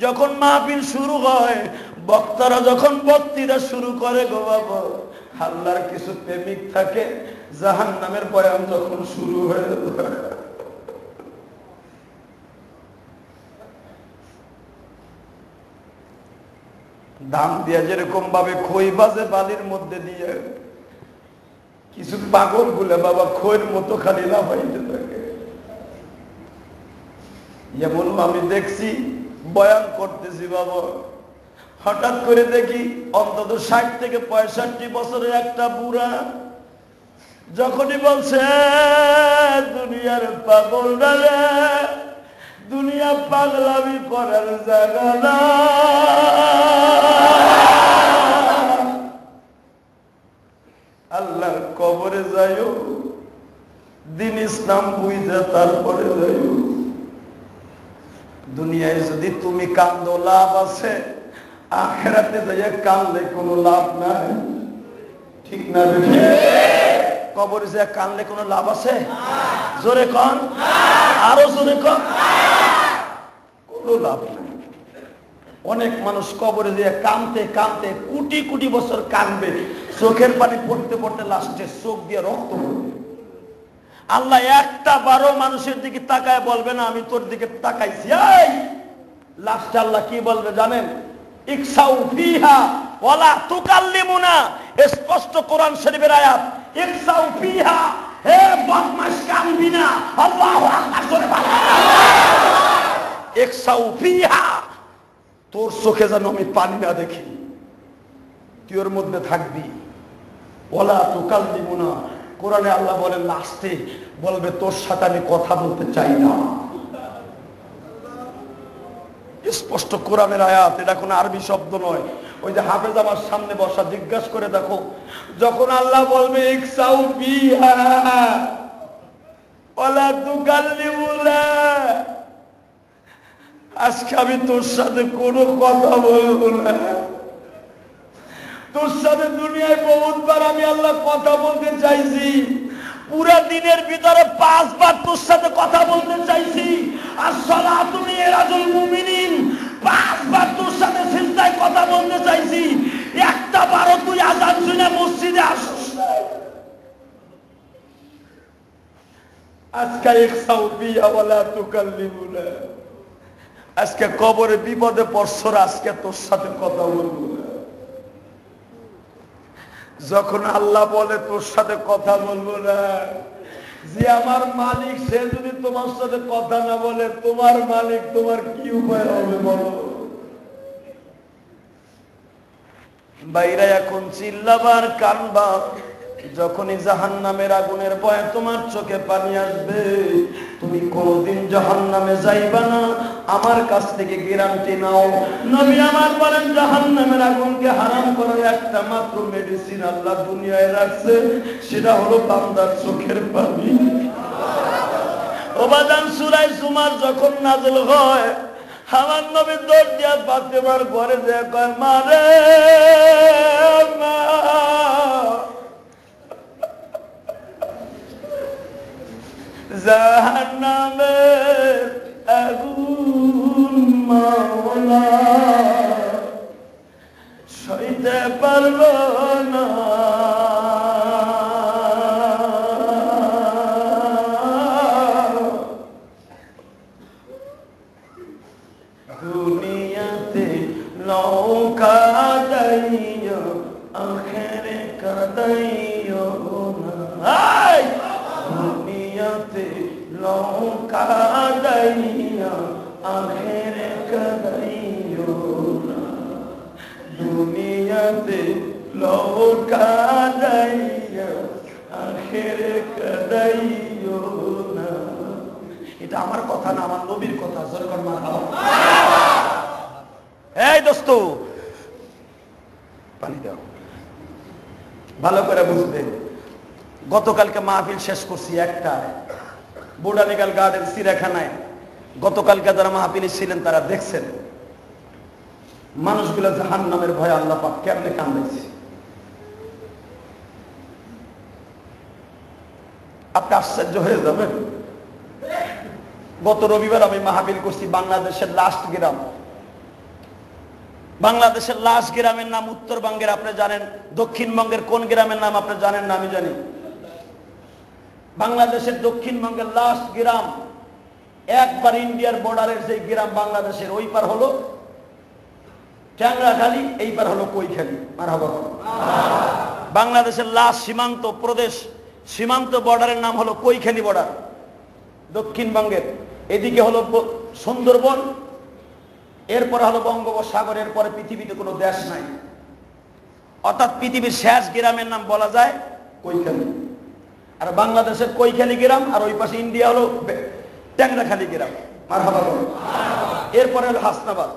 যখন মাহফিল শুরু হয়, বক্তারা যখন বক্তৃতা শুরু করে গো বাবা, আল্লাহর কিছু প্রেমিক থাকে, জাহান্নামের বয়ান যখন শুরু হয়ে যায়, দাম দিয়া যেরকম ভাবে খই বাজে বালির মধ্যে দিয়ে, কিছু পাগল গুলে বাবা খইয়ের মতো খালি লাফাইতে থাকে। যেমন আমি দেখছি, বয়ান করতেছি বাবা, হঠাৎ করে দেখি অন্তত 60 থেকে 65 বছরের একটা বুড়া যখনই বলছে, দুনিয়ার পাগল রে, দুনিয়া পাগলামি করার জায়গা না, আল্লাহর কবরে যাইও, দিন ইসলাম বুঝা তারপরে যাইও। দুনিয়ায় যদি তুমি কান্দো লাভ আছে, আখিরাতে যাইয়া কানলে কোনো লাভ নাই। ঠিক না? কবরে যাইয়া কানলে কোনো লাভ আছে? জোরে কন, আরো জোরে কন। কোনো লাভ নাই। অনেক মানুষ কবরে যাইয়া কানতে কানতে কোটি কোটি বছর কানবে, চোখের পানি পড়তে পড়তে লাস্টে চোখ দিয়ে রক্ত পড়বে। আল্লাহ একটা বারো মানুষের দিকে তাকায় বলবে না আমি তোর দিকে তাকাইছি। এই লাস্টে আল্লাহ কি বলবে জানেন? ইকসাউ ফিহা ওয়ালা তুকাল্লিমুনা। স্পষ্ট কোরআন শরীফের আয়াত, ইকসাউ ফিহা, হে বদমাশ কানবি না। আল্লাহু আকবার জোরে বলো। ইকসাউ ফিহা, তোর চোখে যেন আমি পানি না দেখি, তুই ওর মধ্যে থাকবি। ওয়ালা তুকাল্লিমুনা, কোরআনে আল্লাহ বলেন লাস্টে বলবে তোর সাথে আমি কথা বলতে চাই না। স্পষ্ট কোরআনের আয়াত, এটা কোনো আরবি শব্দ নয়। ওই যে হাফেজ আমার সামনে বসা, জিজ্ঞাসা করে দেখো, যখন আল্লাহ বলবে ইকসাউ ফিহা ওয়ালা তুকাল্লিমুনা, আজকে আমি তোর সাথে কোনো কথা বলবো না। তোর সাথে দুনিয়ায় বহুতবার আমি আল্লাহ কথা বলতে চাইছি, পুরা দিনের ভিতরে 5 বার তোর সাথে কথা বলতে চাইছি। আসসালাতু মিরাজুল মুমিনিন, 5 বার তোর সাথে সিজদায় কথা বলতে চাইছি, একটা বারও তুই আযান শুনে মসজিদে আসিস না। আজকে ইকসাউ ফিহা ওয়ালা তুকাল্লিমুনা, আজকে কবরে বিপদে পড়ছর, আজকে তোর সাথে কথা বলবো না। যখন আল্লাহ বলে তোর সাথে কথা বলবো না, যে আমার মালিক সে যদি তোমার সাথে কথা না বলে, তোমার মালিক তোমার কি উপায় হবে বলো? বাইরে এখন চিল্লাবার কানবা, যখনই জাহান্নামের আগুনের ভয়ে তোমার চোখে পানি আসবে, তুমি কোনদিন জাহান্নামে যাইবা না, আমার কাছ থেকে গ্যারান্টি নাও। নবী আমার বলেন জাহান্নামের আগুনকে হারাম করার একটা মাত্র মেডিসিন আল্লাহ দুনিয়ায় রাখছে, সেটা হলো বান্দার চোখের পানি। ওবাদান সূরা জুমার যখন নাযিল হয়, আমার নবী দৌড় দিয়া ফাতেমার ঘরে যে কয়, মা রে মা, জাহান্নামের আগুন মাওলা সইতে পারবো না, দুনিয়াতে নৌকা দাইও আখেরে কাদাইও না, দুনিয়াতে নৌকা দাইও আখেরে কাদাইও না, দুনিয়াতে নৌকা দাইও আখেরে কাদাইও না। এটা আমার কথা না, আমার নবীর কথা। সরকার এই দোস্ত পানি দাও, ভালো করে বুঝবেন। গতকালকে মাহফিল শেষ করছি একটায়, বোটানিক্যাল গার্ডেন চিড়িয়াখানায়। গতকালকে যারা মাহফিলে ছিলেন তারা দেখছেন মানুষগুলো জাহান্নামের ভয়ে আল্লাহ পাক কেমনে কান্দাইছে। আপনি আশ্চর্য হয়ে যাবেন। গত রবিবার আমি মাহফিল করছি বাংলাদেশের লাস্ট গ্রাম। বাংলাদেশের লাস্ট গ্রামের নাম উত্তরবঙ্গের, আপনি জানেন। দক্ষিণবঙ্গের কোন গ্রামের নাম আপনি জানেন না? আমি জানি। বাংলাদেশের দক্ষিণবঙ্গের লাস্ট গ্রাম, একবার ইন্ডিয়ার বর্ডারের যে গ্রাম বাংলাদেশের, ওই পার হলো ট্যাংরাখালী, এই পার হলো কৈখালী। মারহাবা। বাংলাদেশের লাস্ট সীমান্ত প্রদেশ, সীমান্ত বর্ডারের নাম হলো কৈখালী বর্ডার দক্ষিণবঙ্গের। এদিকে হলো সুন্দরবন, এরপরে হলো বঙ্গোপসাগর, এরপরে পৃথিবীতে কোনো দেশ নাই। অর্থাৎ পৃথিবীর শেষ গ্রামের নাম বলা যায় কৈখালী। আর বাংলাদেশের কৈখালী গ্রাম, আর ওই পাশে ইন্ডিয়া হলো ট্যাংরাখালী গ্রাম। মারহাবা। এরপরে হলো হাসনাবাদ,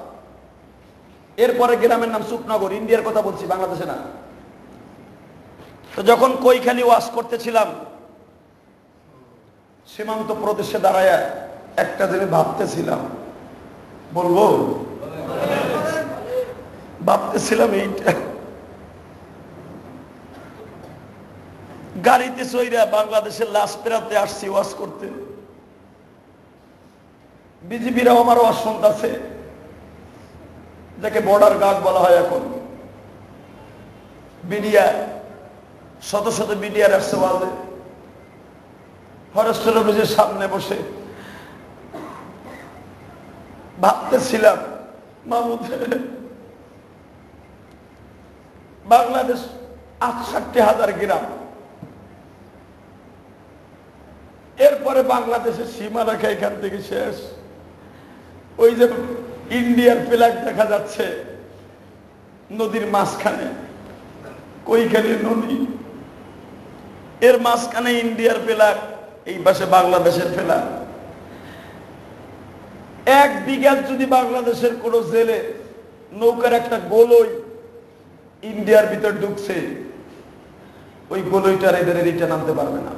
এরপরে গ্রামের নাম সুপনগর। ইন্ডিয়ার কথা বলছি, বাংলাদেশে না। তো যখন কৈখালী ওয়াজ করতেছিলাম, সীমান্ত প্রদেশে দাঁড়ায় একটা জিনিস ভাবতেছিলাম, বলবো ভাবতেছিলাম এইটা, গাড়িতে চইরা বাংলাদেশের লাস্ট প্রান্তে আসছি ওয়াজ করতে। বিজিবিরাও আমার ওয়াজ শুনতেছে, যাকে বর্ডার গার্ড বলা হয় এখন। বিডিআর, শত শত বিডিআর আসছে ওয়াজে। ফরেস্ট অফিসের সামনে বসে ভাবতেছিলাম, মাহমুদ, বাংলাদেশ ৬৮,০০০ গ্রাম, এরপরে বাংলাদেশের সীমারেখা এখান থেকে শেষ। ওই যে ইন্ডিয়ার ফ্ল্যাগ দেখা যাচ্ছে নদীর মাঝখানে, কৈখালী নদী। এর মাঝখানে ইন্ডিয়ার ফ্ল্যাগ, এই পাশে বাংলাদেশের ফ্ল্যাগ। 1 বিঘা যদি বাংলাদেশের কোন জেলে নৌকার একটা গোলই ইন্ডিয়ার ভিতর ঢুকছে, ওই গোলইটার এদের রিটার্ন আনতে পারবে না,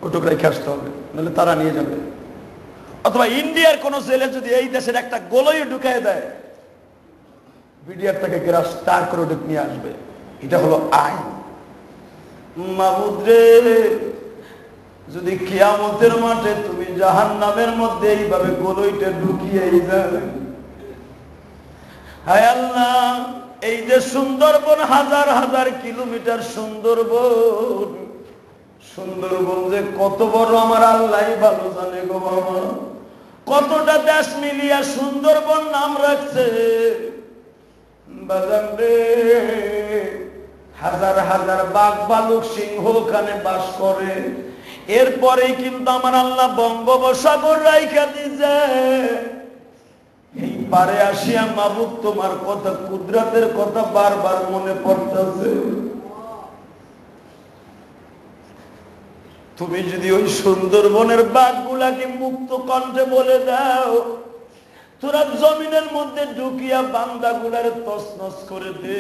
ওটুকু রেখে আসতে হবে, নাহলে তারা নিয়ে যাবে। অথবা ইন্ডিয়ার কোন জেলে যদি এই দেশের একটা গোলই ঢুকায় দেয়, বিডিআর তাকে গ্রাস তার করে নিয়ে আসবে। এটা হলো আইন। মাবুদ রে, যদি কিয়ামতের মাঠে তুমি জাহান্নামের মধ্যে এইভাবে গোলইটা ঢুকিয়ে যাবে, হায় আল্লাহ, এই যে সুন্দরবন, হাজার হাজার কিলোমিটার সুন্দরবন, সুন্দরবন যে কত বড় আমার আল্লাহ ভালো জানে গো বাবা। কতটা দেশ মিলিয়া সুন্দরবন নাম রাখছে বাজান রে। হাজার হাজার বাঘ ভালুক সিংহ ওখানে বাস করে। এরপরেই কিন্তু আমার আল্লাহ বঙ্গোপসাগর রাইখা দিছে। এই পারে আসিয়া মাবুদ তোমার কথা, কুদরতের কথা বারবার মনে পড়তেছে। তুমি যদি ওই সুন্দরবনের বাঘগুলাকে মুক্ত কণ্ঠে বলে দাও, তোরা জমিনের মধ্যে ঢুকিয়া বান্দাগুলার তছনছ করে দে,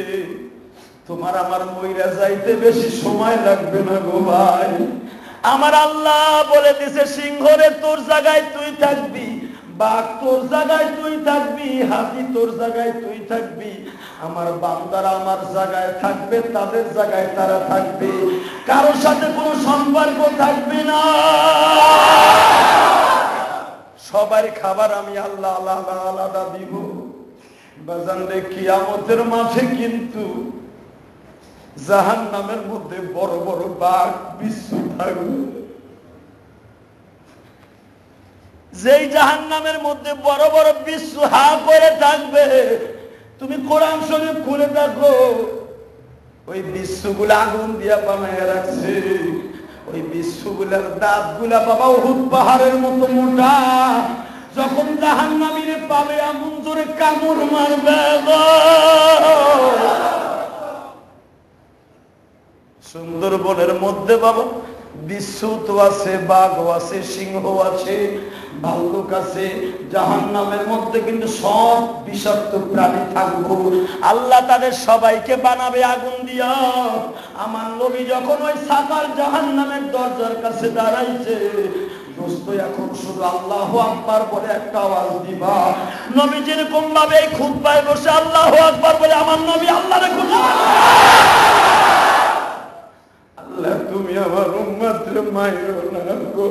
তোমার আমার মইরা যাইতে বেশি সময় লাগবে না গো ভাই। আমার আল্লাহ বলে দিছে, সিংহরে তোর জায়গায় তুই থাকবি, বাঘ তোর জায়গায় তুই থাকবি, হাতি তোর জায়গায় তুই থাকবি। আমার বান্দারা আমার জায়গায় থাকবে, তাদের জায়গায় তারা থাকবে, কারোর সাথে কোনো সম্পর্ক থাকবে না। সবার খাবার আমি আল্লাহ আলাদা আলাদা দিব। বাজান রে, কিয়ামতের মাঠে কিন্তু জাহান্নামের মধ্যে বড় বড় বাঘ বিচ্ছু থাকবে। যেই জাহান্নামের মধ্যে বড় বড় বিচ্ছু হা করে থাকবে, তুমি কোরআন শরীফ খুলে দেখো, ওই বিচ্ছুগুলো আগুন দিয়া বানায় রাখছে। ওই বিচ্ছুগুলার দাঁতগুলা বাবা উহুদ পাহাড়ের মতো মোটা। যখন জাহান্নামীরে পাবে এমন জোরে কামড় মারবে। সুন্দরবনের মধ্যে বাবা বিচ্ছু তো আছে, বাঘও আছে, সিংহ আছে, ভাল্লুক আছে। জাহান্নামের মধ্যে কিন্তু সব বিষাক্ত প্রাণী থাকবো। আল্লাহ তাদের সবাইকে বানাবে আগুন দিয়া। আমার নবী যখন ওই সাকার জাহান্নামের দরজার কাছে দাঁড়াইছে, দোস্ত এখন শুধু আল্লাহু আকবার বলে একটা আওয়াজ দিবা। নবী যেরকম ভাবে এই খুতবায় বসে আল্লাহু আকবার বলে আমার নবী আল্লাহরে খুঁজে, আল্লাহ তুমি আমার উম্মতরে মাইরো না গো।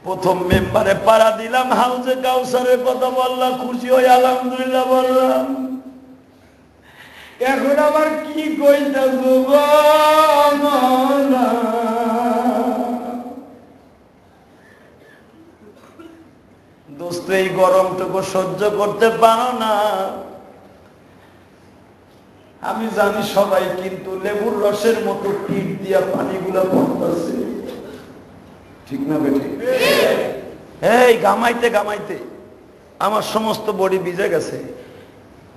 প্রথম মেম্বারে পাড়া দিলাম, হাউজে কাউসারের কথা বললাম, খুশি হয়ে আলহামদুলিল্লাহ বললাম। এখন আবার কি কইতাছ গো মাওলা? দোস্ত, এই গরমটুকু সহ্য করতে পারো না? আমি জানি সবাই, কিন্তু লেবুর রসের মতো পিঠ দিয়া পানিগুলা পড়তেছে, ঠিক না বেঠি? এই গামাইতে গামাইতে আমার সমস্ত বডি ভিজে গেছে।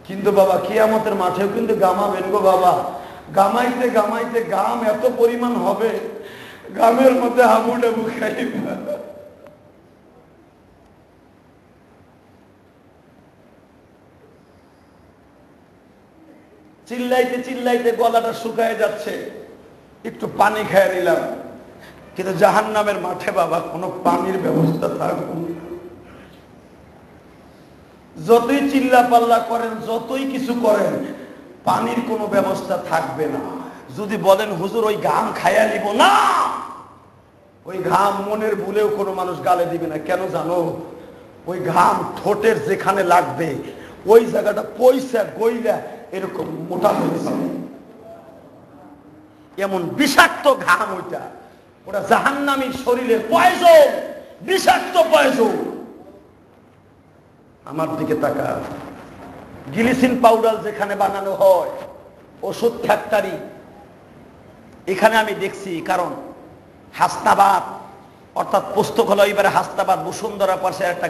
কিন্তু বাবা কিয়ামতের মাঠেও কিন্তু গামাবেন গো বাবা। গামাইতে গামাইতে গাম এত পরিমাণ হবে, গামের মধ্যে হাবু ডাবু খাইবে। চিল্লাইতে চিল্লাইতে গলাটা শুকায় যাচ্ছে, একটু পানি খেয়ে নিলাম। কিন্তু জাহান্নামের মাঠে বাবা কোনো পানির ব্যবস্থা থাকবে না। যতই চিল্লা পাল্লা করেন, যতই কিছু করেন, পানির কোনো ব্যবস্থা থাকবে না। যদি বলেন হুজুর ওই ঘাম খাইয়া নিব, না, ওই ঘাম মনের ভুলেও কোনো মানুষ গালে দিবে না। কেন জানো? ওই ঘাম ঠোঁটের যেখানে লাগবে ওই জায়গাটা পয়সা গইলা এরকম মোটা হয়েছে, এমন বিষাক্ত ঘাম ওইটা। ওটা জাহান্নামীর শরীরের পয়জন, বিষাক্ত পয়জন। আমার দিকে তাকা, গ্লিসিন পাউডার যেখানে বানানো হয়, ওষুধ ফ্যাক্টরি, এখানে আমি দেখছি। কারণ হাসনাবাদ অর্থাৎ পুস্তকলা, এবারে হাসনাবাদ বসুন্ধরা পাশে একটা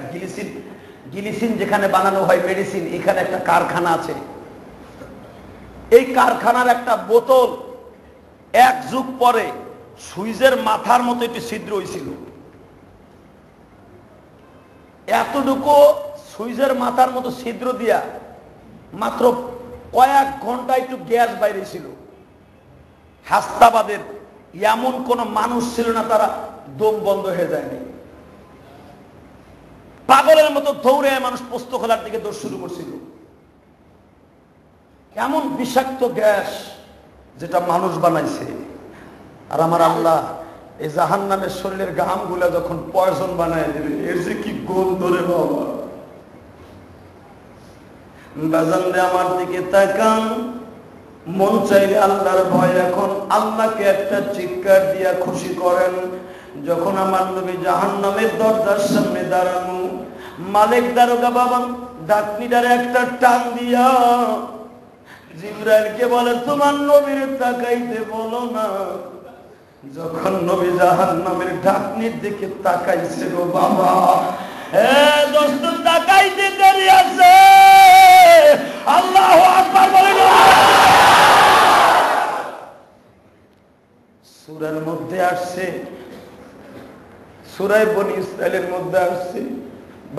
গ্লিসিন যেখানে বানানো হয় মেডিসিন, এখানে একটা কারখানা আছে। এই কারখানার একটা বোতল এক যুগ পরে সুইচের মাথার মতো একটি ছিদ্র হয়েছিল, এতটুকু সুইচের মাথার মতো ছিদ্র দিয়া মাত্র কয়েক ঘন্টা একটু গ্যাস বাইরে ছিল। হাস্তাবাদের এমন কোন মানুষ ছিল না তারা দম বন্ধ হয়ে যায়নি। পাগলের মতো দৌড়ে মানুষ পোস্ত খোলার দিকে দৌড় শুরু করছিল। এমন বিষাক্ত গ্যাস যেটা মানুষ বানাইছে। আর আমার আল্লাহ এই জাহান্নামের শরীরের ঘাম গুলা যখন পয়জন বানায় দেবে, এর যে কি গন্ধ রে বাবা। বাজান রে আমার দিকে তাকান, মন চাইলে আল্লাহর ভয় এখন আল্লাহকে একটা চিৎকার দিয়া খুশি করেন। যখন আমার নবী জাহান্নামের দরজার সামনে দাঁড়ানো, মালিক দারোগা বাবা ডাকনিটারে একটা টান দিয়া জিবরাইলকে বলে, তোমার নবীর তাকাইতে বলো না। যখন নবী জাহান্নামের ঢাকনির দিকে তাকাইছে গো বাবা, দোস্ত তাকাইতে দেরি আছে। আল্লাহু আকবার বলে। সূরার মধ্যে আসছে, সূরা বনী ইসরাঈলের মধ্যে আসছে,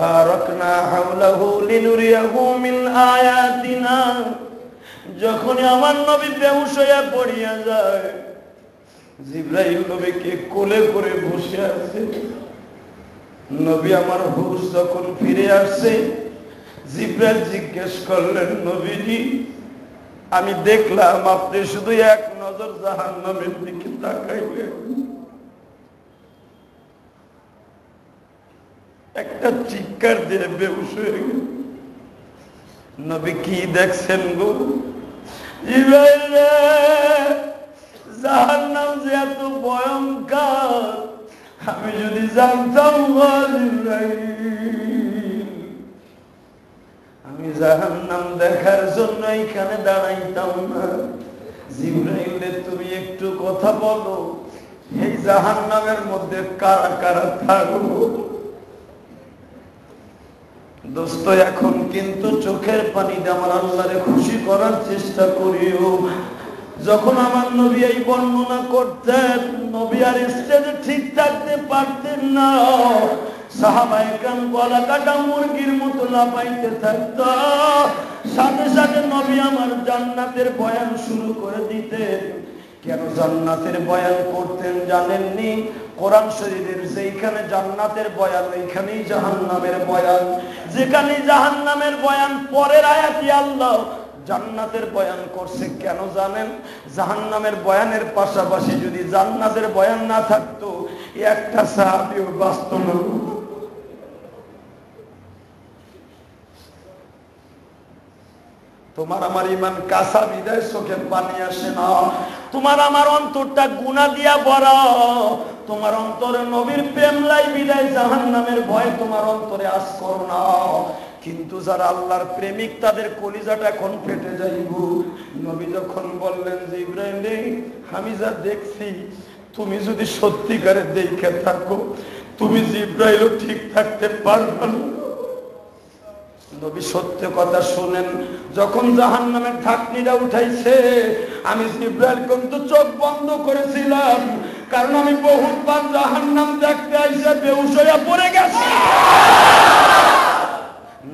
বারাকনা হাওলাহু লিনুরিয়াহু মিন আয়াতিনা। যখন আমার নবী বেহুশ হয়ে পড়িয়া যায়, জিবরাইল নবীকে কোলে করে বসে আছে। নবী আমার হুশ যখন ফিরে আসছে, জিবরাইল জিজ্ঞেস করলেন, নবীজি আমি দেখলাম আপনি শুধু এক নজর জাহান্নামের দিকে তাকাইলেন। একটা চিৎকার দিয়ে বেহুশ হয়ে গেল। নবী কি দেখছেন গো? জিবরাইল রে, জাহান্নাম যে এত ভয়ঙ্কর আমি যদি জানতাম, আমি জাহান্নাম দেখার জন্য এখানে দাঁড়াইতাম না। জিবরাইল রে, তুমি একটু কথা বলো, এই জাহান্নামের মধ্যে কারা কারা থাকবো? দোস্ত এখন কিন্তু চোখের পানিতে আমার আল্লাহরে খুশি করার চেষ্টা করিও। যখন আমার নবী এই বর্ণনা করতেন, নবী আর স্টেজে ঠিক থাকতে পারতেন না। সাহাবায়ে কেরাম গলা কাটা মুরগির মতো লাফাইতে থাকত। সাথে সাথে নবী আমার জান্নাতের বয়ান শুরু করে দিতেন। কেন জান্নাতের বয়ান করতেন জানেননি? কোরআন শরীফের যেখানে জান্নাতের বয়ান ওইখানেই জাহান্নামের বয়ান, যেখানে জাহান্নামের বয়ান পরের আয়াতে আল্লাহ জান্নাতের বয়ান করছে। কেন জানেন? জাহান্নামের বয়ানের পাশাপাশি যদি জান্নাতের বয়ান না থাকতো, একটা সাহাবীও বাঁচত না। তোমার আমার ইমান কাঁচা বিদায় চোখে পানি আসে না। তোমার আমার অন্তরটা গুনাহ দিয়া ভরা। তোমার অন্তরে নবীর প্রেম লাই বিদায় জাহান্নামের ভয় তোমার অন্তরে আস করো না। কিন্তু যারা আল্লাহর প্রেমিক তাদের কলিজাটা এখন ফেটে যাইব। নবী যখন বললেন, জিবরাইল আমি যা দেখছি তুমি যদি সত্যিকারে দেখে থাকো, তুমি জিবরাইলও ঠিক থাকতে পারবে না। নবী সত্য কথা শুনেন। যখন জাহান্নামের ঢাকনিটা উঠাইছে, আমি জিবরাইল কিন্তু চোখ বন্ধ করেছিলাম, কারণ আমি বহুতবার জাহান্নাম দেখতে আইসা বেহুশ হয়ে পড়ে গেছি।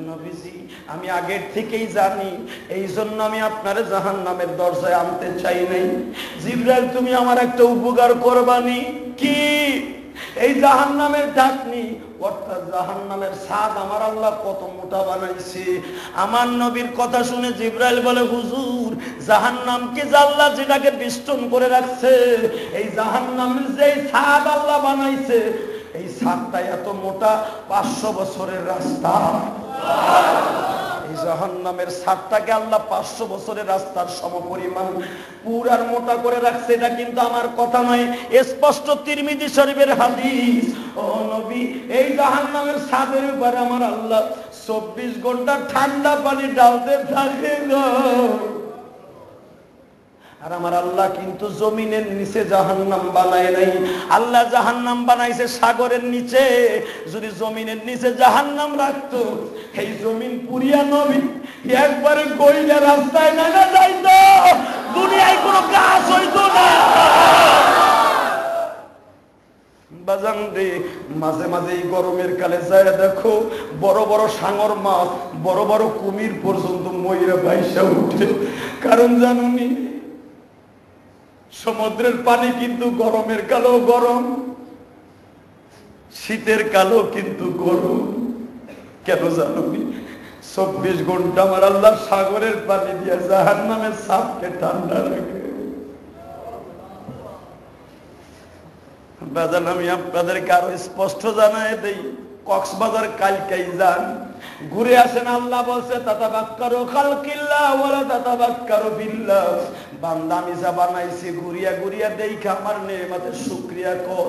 নবীজি আমি আগের থেকেই জানি, এই জন্য আমি আপনার জাহান্নামের দরজায় আনতে চাই নাই। জিবরাইল তুমি আমার একটা উপকার করবানি। কি? এই জাহান্নামের ঢাকনি অর্থাৎ জাহান্নামের ছাদ আমার আল্লাহ কত মোটা বানাইছে। আমার নবীর কথা শুনে জিবরাইল বলে, হুজুর জাহান্নামকে আল্লাহ যেটাকে বেষ্টন করে রাখছে, এই জাহান্নামের যে ছাদ আল্লাহ বানাইছে, এই ছাদটা এত মোটা 500 বছরের রাস্তা। এই জাহান্নামের ছাদটাকে আল্লাহ 500 বছরের রাস্তার সমপরিমাণ পুরার মোটা করে রাখছে। এটা কিন্তু আমার কথা নয়, স্পষ্ট তিরমিজি শরীফের হাদিস। ও নবী, এই জাহান্নামের ছাদের উপরে আমার আল্লাহ 24 ঘন্টা ঠান্ডা পানি ঢালতে থাকে। আর আমার আল্লাহ কিন্তু জমিনের নিচে জাহান্নাম বানায় নাই। আল্লাহ জাহান্নাম বানাইছে সাগরের নিচে। যদি জমিনের নিচে জাহান্নাম রাখতো, এই জমিন পুরিয়া নবী একবারে গইলা রাস্তায় না যাইতো, দুনিয়ায় কোনো কাজ হইতো না। বাজান রে, মাঝে মাঝে এই গরমের কালে যায় দেখো, বড় বড় সাঙর মাছ, বড় বড় কুমির পর্যন্ত ময়রা ভাইসা উঠে। কারণ জানুনি, সমুদ্রের পানি কিন্তু গরমের কালেও গরম, শীতের কালেও কিন্তু গরম। কেন জানুনি? 24 ঘন্টা আমার আল্লাহ সাগরের পানি দিয়ে জাহান্নামের সাপকে ঠান্ডা রাখে। বাজান, আমি আপনাদেরকে আরো স্পষ্ট জানাই দেই, কক্সবাজার কালকেই যান, ঘুরে আসেন। আল্লাহ বলছে তাতাবাক্কারু খালকিল্লাহ ওয়ালা তাতাবাক্কারু বিল্লাহ। বান্দা আমি যা বানাইছি ঘুরিয়া ঘুরিয়া দেখা আমার নেয়ামতের শুকরিয়া কর।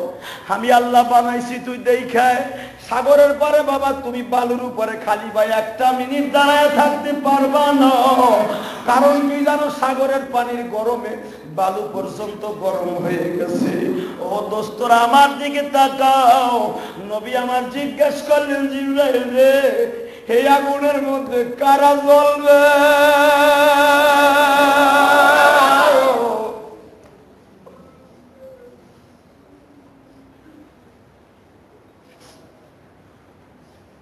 আমি আল্লাহ বানাইছি তুই দেখায়। সাগরের পারে বাবা তুমি বালুর উপরে খালি ভাই 1 মিনিট দাঁড়ায় থাকতে পারবা না। কারণ কি জানো, সাগরের পানির গরমে বালু পর্যন্ত গরম হয়ে গেছে। ও দোস্তরা আমার দিকে তাকাও। নবী আমার জিজ্ঞেস করলেন, জিবরাইল রে, এই আগুনের মধ্যে কারা জ্বলবে?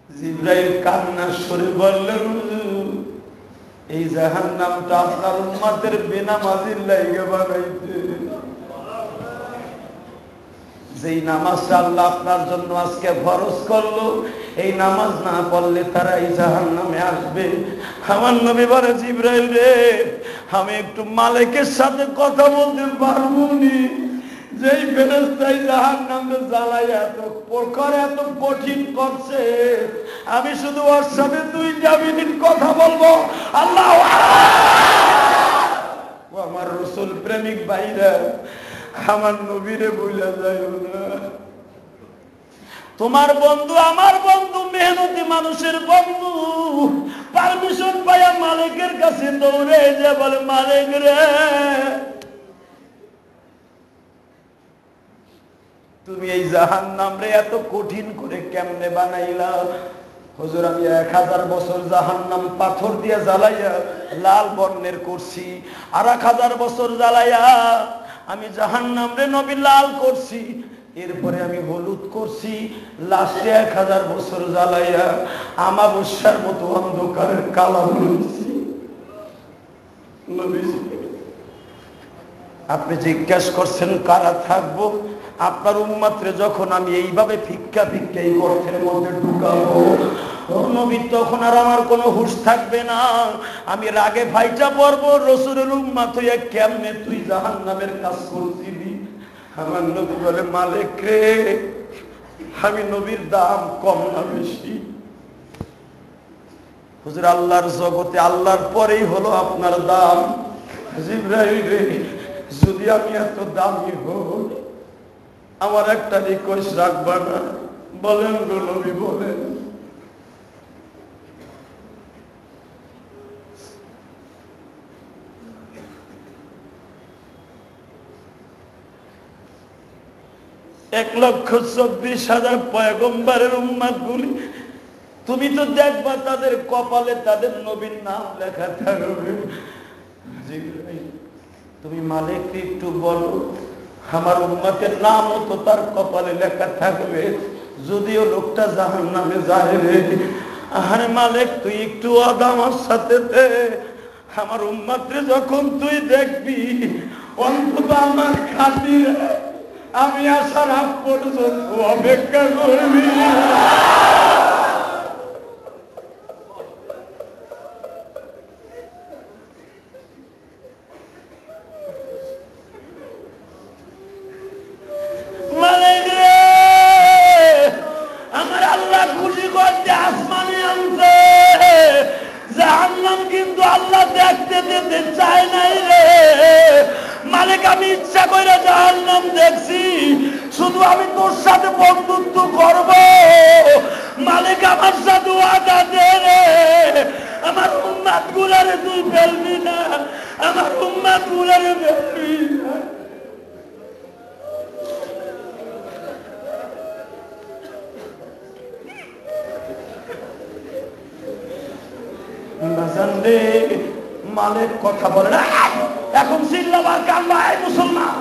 জিবরাইল কান্নার সুরে বললেন, এই জাহান্নামটা আপনার উম্মতের বেনামাজির লাইগা বানাইতে। যেই নামাজটা আল্লাহ আপনার জন্য আজকে ফরজ করলো, এই নামাজ না পড়লে তারা এই জাহান্নামে আসবে। আমার নবী বলে, জিবরাইল রে, আমি একটু মালিকের সাথে কথা বলতে পারবো নি? যেই ফেরেশতাই জাহান্নামে জ্বালাইয়া এত প্রকারে এত কঠিন করছে, আমি শুধু ওর সাথে 2 মিনিট কথা বলবো। আল্লাহ, ও আমার রাসূল প্রেমিক ভাইরা, আমার নবীরে ভুলে যাইও না। তোমার বন্ধু আমার বন্ধু, মেহনতি মানুষের বন্ধু, পারমিশন পাইয়া মালিকের কাছে দৌড়ে যে বলে, মালিক রে, তুমি এই জাহান্নাম রে এত কঠিন করে কেমনে বানাইলা? হুজুর, আমি 1000 বছর জাহান্নাম পাথর দিয়ে জ্বালাইয়া লাল বর্ণের করছি, আর 1000 বছর জ্বালাইয়া আমি জাহান্নাম রে নবী লাল করছি, এরপরে আমি হলুদ করছি, লাস্টে 1000 বছর জ্বালাইয়া আমাবস্যার মতো অন্ধকারের কালো করছি। নবীজি, আপনি জিজ্ঞাসা করছেন কারা থাকবো? আপনার উম্মতরে যখন আমি এইভাবে ফিক্কা ফিক্কা এই গর্তের মধ্যে ঢুকাবো, নবী, তখন আর আমার কোনো হুঁশ থাকবে না। আমি রাগে ফাইটা পড়বো, রাসূলের উম্মত হইয়া কেমনে তুই জাহান্নামের কাজ করছিলি? আমার নবী বলে, মালিক রে, আমি নবীর দাম কম না বেশি? হুজুর, আল্লাহর জগতে আল্লাহর পরেই হলো আপনার দাম। জিবরাইল রে, যদি আমি এত দামি হই, আমার একটা রিকোয়েস্ট রাখবা না? বলেন গো নবী, বলেন। এক 1,24,000 পয়গম্বরের উম্মত গুলি, তুমি তো দেখবা তাদের কপালে তাদের নবীর নাম লেখা থাকবে। তুমি মালিককে একটু বলো, আমার উম্মতের নামও তো তার কপালে লেখা থাকবে, যদিও লোকটা জাহান্নামে যায় রে। আরে মালিক, তুই একটু আমার সাথে দে, আমার উম্মতরে যখন তুই দেখবি, অন্তত আমার খাতিরে আমি আসার আগ পর্যন্ত অপেক্ষা করবি। আমার আল্লাহ খুশি করতে আসমানে আনছে, জাহান্নাম কিন্তু আল্লাহ দেখতে দিতে চায় নাই রে। মালিক, আমি ইচ্ছা করে জাহান্নাম দেখছি, শুধু আমি তোর সাথে বন্ধুত্ব করব। মালিক, আমার সাথে ওয়াদা দে রে, আমার উম্মত গুলারে তুই ফেলবি না, আমার উম্মত গুলারে ফেলবি না। মালিক কথা বলে না, এখন চিল্লাবার কান্না। মুসলমান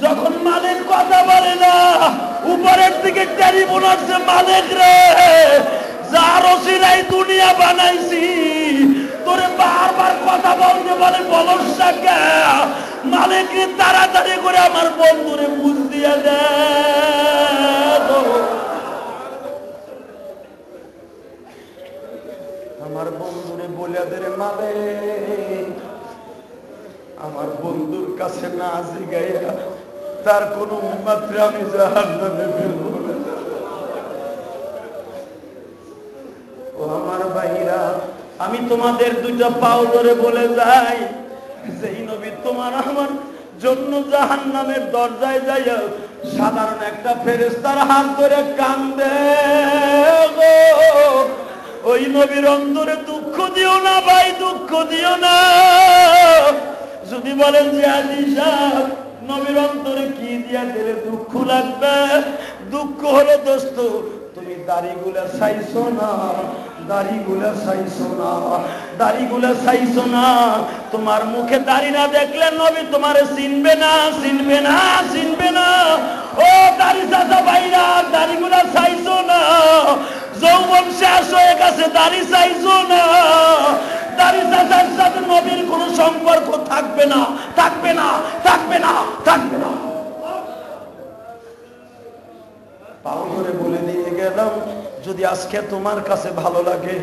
যখন মালিক কথা বলে না, উপরের দিকে টেলিফোন আসছে, মালিক রে যার ওসিলাই দুনিয়া বানাইছি, তোরে বারবার কথা বলতে বলে বলস না। মালিক তাড়াতাড়ি করে আমার বন্ধুরে বুঝ দিয়ে দে। আমার বন্ধুরে বলে দে রে মালিক, আমার বন্ধুর কাছে না জিগাইয়া তার কোন উম্মতরে আমি জাহান্নামে ফেলব না। ও আমার ভাইরা, আমি তোমাদের দুইটা পাও ধরে বলে যাই, যেই নবী তোমার আমার জন্য জাহান্নামের দরজায় যাইয়া সাধারণ একটা ফেরেশতার হাত ধরে কান্দে গো, ওই নবীর অন্তরে দুঃখ দিও না ভাই, দুঃখ দিও না। যদি বলেন যে আলিশা নবীর অন্তরে কি দিয়া দিলে দুঃখ লাগবে, দুঃখ হলো দোস্ত তুমি দাড়িগুলা চাইছো না, দাড়িগুলা চাইছো না, দাড়িগুলা চাইছো না। তোমার মুখে দাড়ি না দেখলে নবী তোমারে চিনবে না, চিনবে না, চিনবে না। ও দাড়ি চাচা ভাইরা, দাড়িগুলা চাইছো না। যৌবন শেষ হয়ে গেছে, দাড়ি চাইছো না। দাড়ি চাচার সাথে নবীর কোন সম্পর্ক থাকবে না, থাকবে না, থাকবে না, থাকবে না। পাও ধরে বলে দিয়ে গেলাম, যদি আজকে তোমার কাছে ভালো লাগে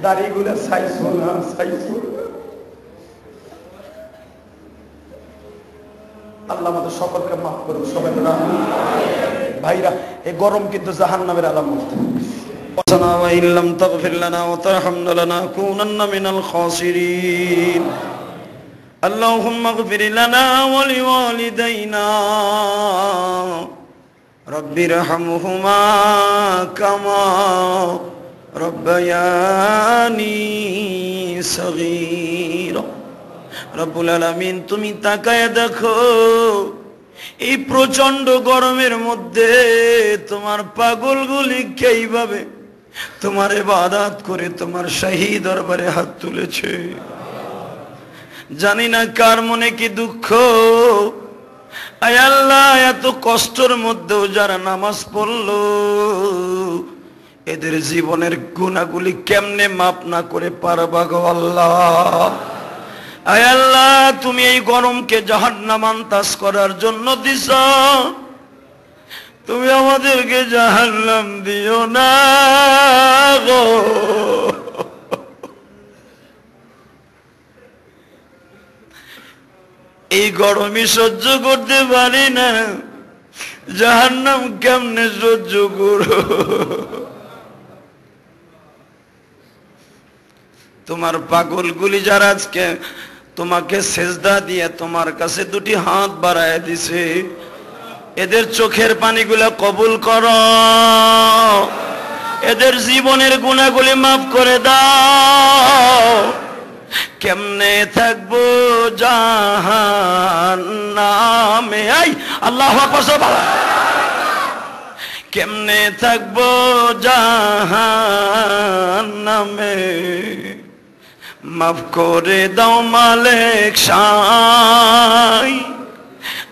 দাড়িগুলো চাইছো না, চাইছো। আল্লাহ আমাদের সকলকে মাফ করুন, সবাই বলে আমিন। ভাইরা, এই গরম কিন্তু জাহান্নামের আলামত। وإن لم تغفر لنا وترحمنا لنكونن من الخاسرين اللهم اغفر لنا ولوالدينا رب ارحمهما كما ربياني صغيرا রব্বুল আলামিন, তুমি তাকায় দেখো এই প্রচন্ড গরমের মধ্যে তোমার পাগলগুলি কিভাবে তোমার ইবাদত করে তোমার শাহী দরবারে হাত তুলেছে। জানি না কার মনে কি দুঃখ। আয় আল্লাহ, এত কষ্টের মধ্যেও যারা নামাজ পড়লো এদের জীবনের গুনাহগুলি কেমনে মাপ না করে পারবা গো আল্লাহ। আয় আল্লাহ, তুমি এই গরমকে জাহান্নাম আন্তাজ করার জন্য দিছো, তুমি আমাদেরকে জাহান্নাম দিও না গো। এই গরমই সহ্য করতে পারি না, জাহান্নাম কেমনে সহ্য করো। তোমার পাগলগুলি যারা আজকে তোমাকে সেজদা দিয়ে তোমার কাছে দুটি হাত বাড়ায় দিছে, এদের চোখের পানিগুলা কবুল করো, এদের জীবনের গুনাহগুলি মাফ করে দাও। কেমনে থাকবো জাহান্নামে, আই আল্লাহু আকবার সুবহানাল্লাহ। কেমনে থাকবো জাহান্নামে, মাফ করে দাও মালিক শাই,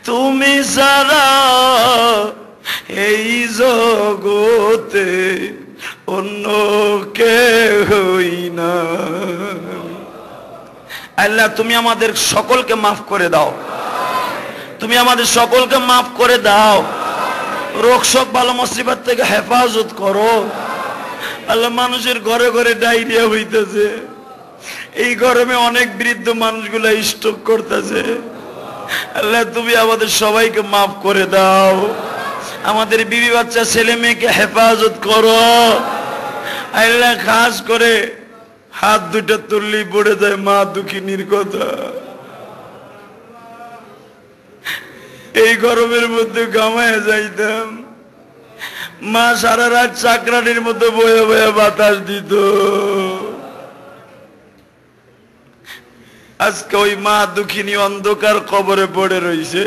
তুমি সারা এই জগতে অন্য কেহই না। আল্লাহ, তুমি আমাদের সকলকে মাফ করে দাও, তুমি আমাদের সকলকে মাফ করে দাও। রোগ শোক ভালো মুসিবত থেকে হেফাজত করো আল্লাহ। মানুষের ঘরে ঘরে ডায়রিয়া হইতেছে, এই গরমে অনেক বৃদ্ধ মানুষগুলা স্ট্রোক করতেছে। আল্লাহ, তুমি আমাদের সবাইকে মাফ করে দাও, আমাদের বিবি বাচ্চা ছেলে মেয়েকে হেফাজত করো আল্লাহ। খাস করে হাত দুটো তুললেই পড়ে যায় মা দুঃখিনীর কথা। এই গরমের মধ্যে ঘামায় যাইতাম, মা সারা রাত চাকরানির মধ্যে বয়ে বয়ে বাতাস দিত। আজকে ওই মা দুঃখিনী অন্ধকার কবরে পড়ে রইছে।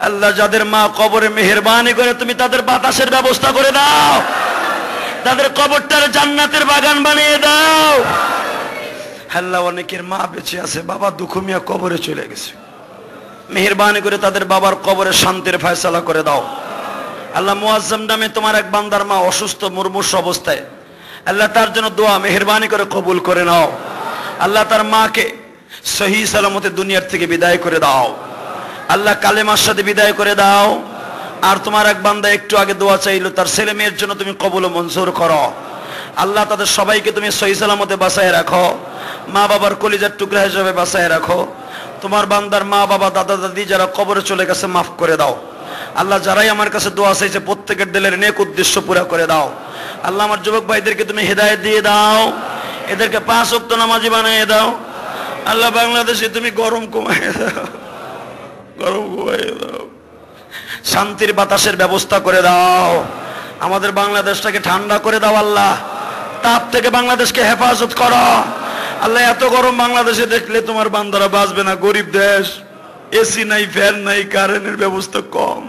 আল্লাহ যাদের মা কবরে, মেহেরবানি করে তুমি তাদের বাতাসের ব্যবস্থা করে দাও, তাদের কবরটার জান্নাতের বাগান বানিয়ে দাও। আল্লাহ অনেকের মা বেঁচে আছে, বাবা দুঃখ মিয়া কবরে চলে গেছে, মেহেরবানি করে তাদের বাবার কবরে শান্তির ফয়সালা করে দাও। আল্লাহ মুআজ্জম নামে তোমার এক বান্দার মা অসুস্থ মুমূর্ষু অবস্থায়, আল্লাহ তার জন্য দোয়া মেহেরবানি করে কবুল করে নাও। আল্লাহ তার মাকে সহি সালামতে দুনিয়ার থেকে বিদায় করে দাও। আল্লাহ কালেমার সাথে বিদায় করে দাও। আর তোমার এক বান্দা একটু আগে দোয়া চাইলো, তার ছেলে মেয়ের জন্য তুমি কবুল ও মঞ্জুর করো। আল্লাহ তাদের সবাইকে তুমি সহি সালামতে বাঁচায় রাখো, মা বাবার কলিজার টুকরা হিসেবে বাঁচায় রাখো। তোমার বান্দার মা বাবা দাদা দাদি যারা কবরে চলে গেছে মাফ করে দাও। আল্লাহ যারাই আমার কাছে দোয়া চাইছে প্রত্যেকের দিলের নেক উদ্দেশ্য পুরা করে দাও। আল্লাহ আমার যুবক ভাইদেরকে তুমি হেদায়েত দিয়ে দাও, এদেরকে 5 ওয়াক্ত নামাজি বানিয়ে দাও। আল্লাহ বাংলাদেশে তুমি গরম কমায় দাও, গরম কমায় দাও, শান্তির বাতাসের ব্যবস্থা করে দাও। আমাদের বাংলাদেশটাকে ঠান্ডা করে দাও আল্লাহ, তাপ থেকে বাংলাদেশকে হেফাজত করো। আল্লাহ এত গরম বাংলাদেশে দেখলে তোমার বান্দারা বাঁচবে না, গরিব দেশ, এসি নাই, ফ্যান নাই, কারেন্টের ব্যবস্থা কম।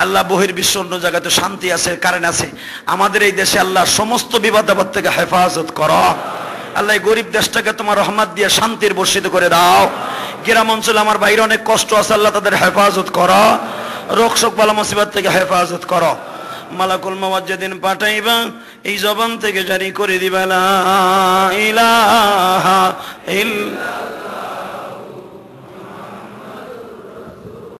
আল্লাহ বহির্বিশ্ব অন্য জায়গাতে শান্তি আছে, কারেন্ট আছে, আমাদের এই দেশে আল্লাহ সমস্ত বিপদ আপদ থেকে হেফাজত করো। আল্লাহ গরিব দেশটাকে তোমার রহমত দিয়ে শান্তির বর্ষিত করে দাও। গ্রাম অঞ্চলে আমার বাইরে অনেক কষ্ট আছে, আল্লাহ তাদের হেফাজত করো, রোগ শোক বালা মুসিবত থেকে হেফাজত করো। মালাকুল মওত যেদিন পাঠাইবা এই জবান থেকে জারি করে দিবা লা ইলাহা ইল্লাল্লাহ।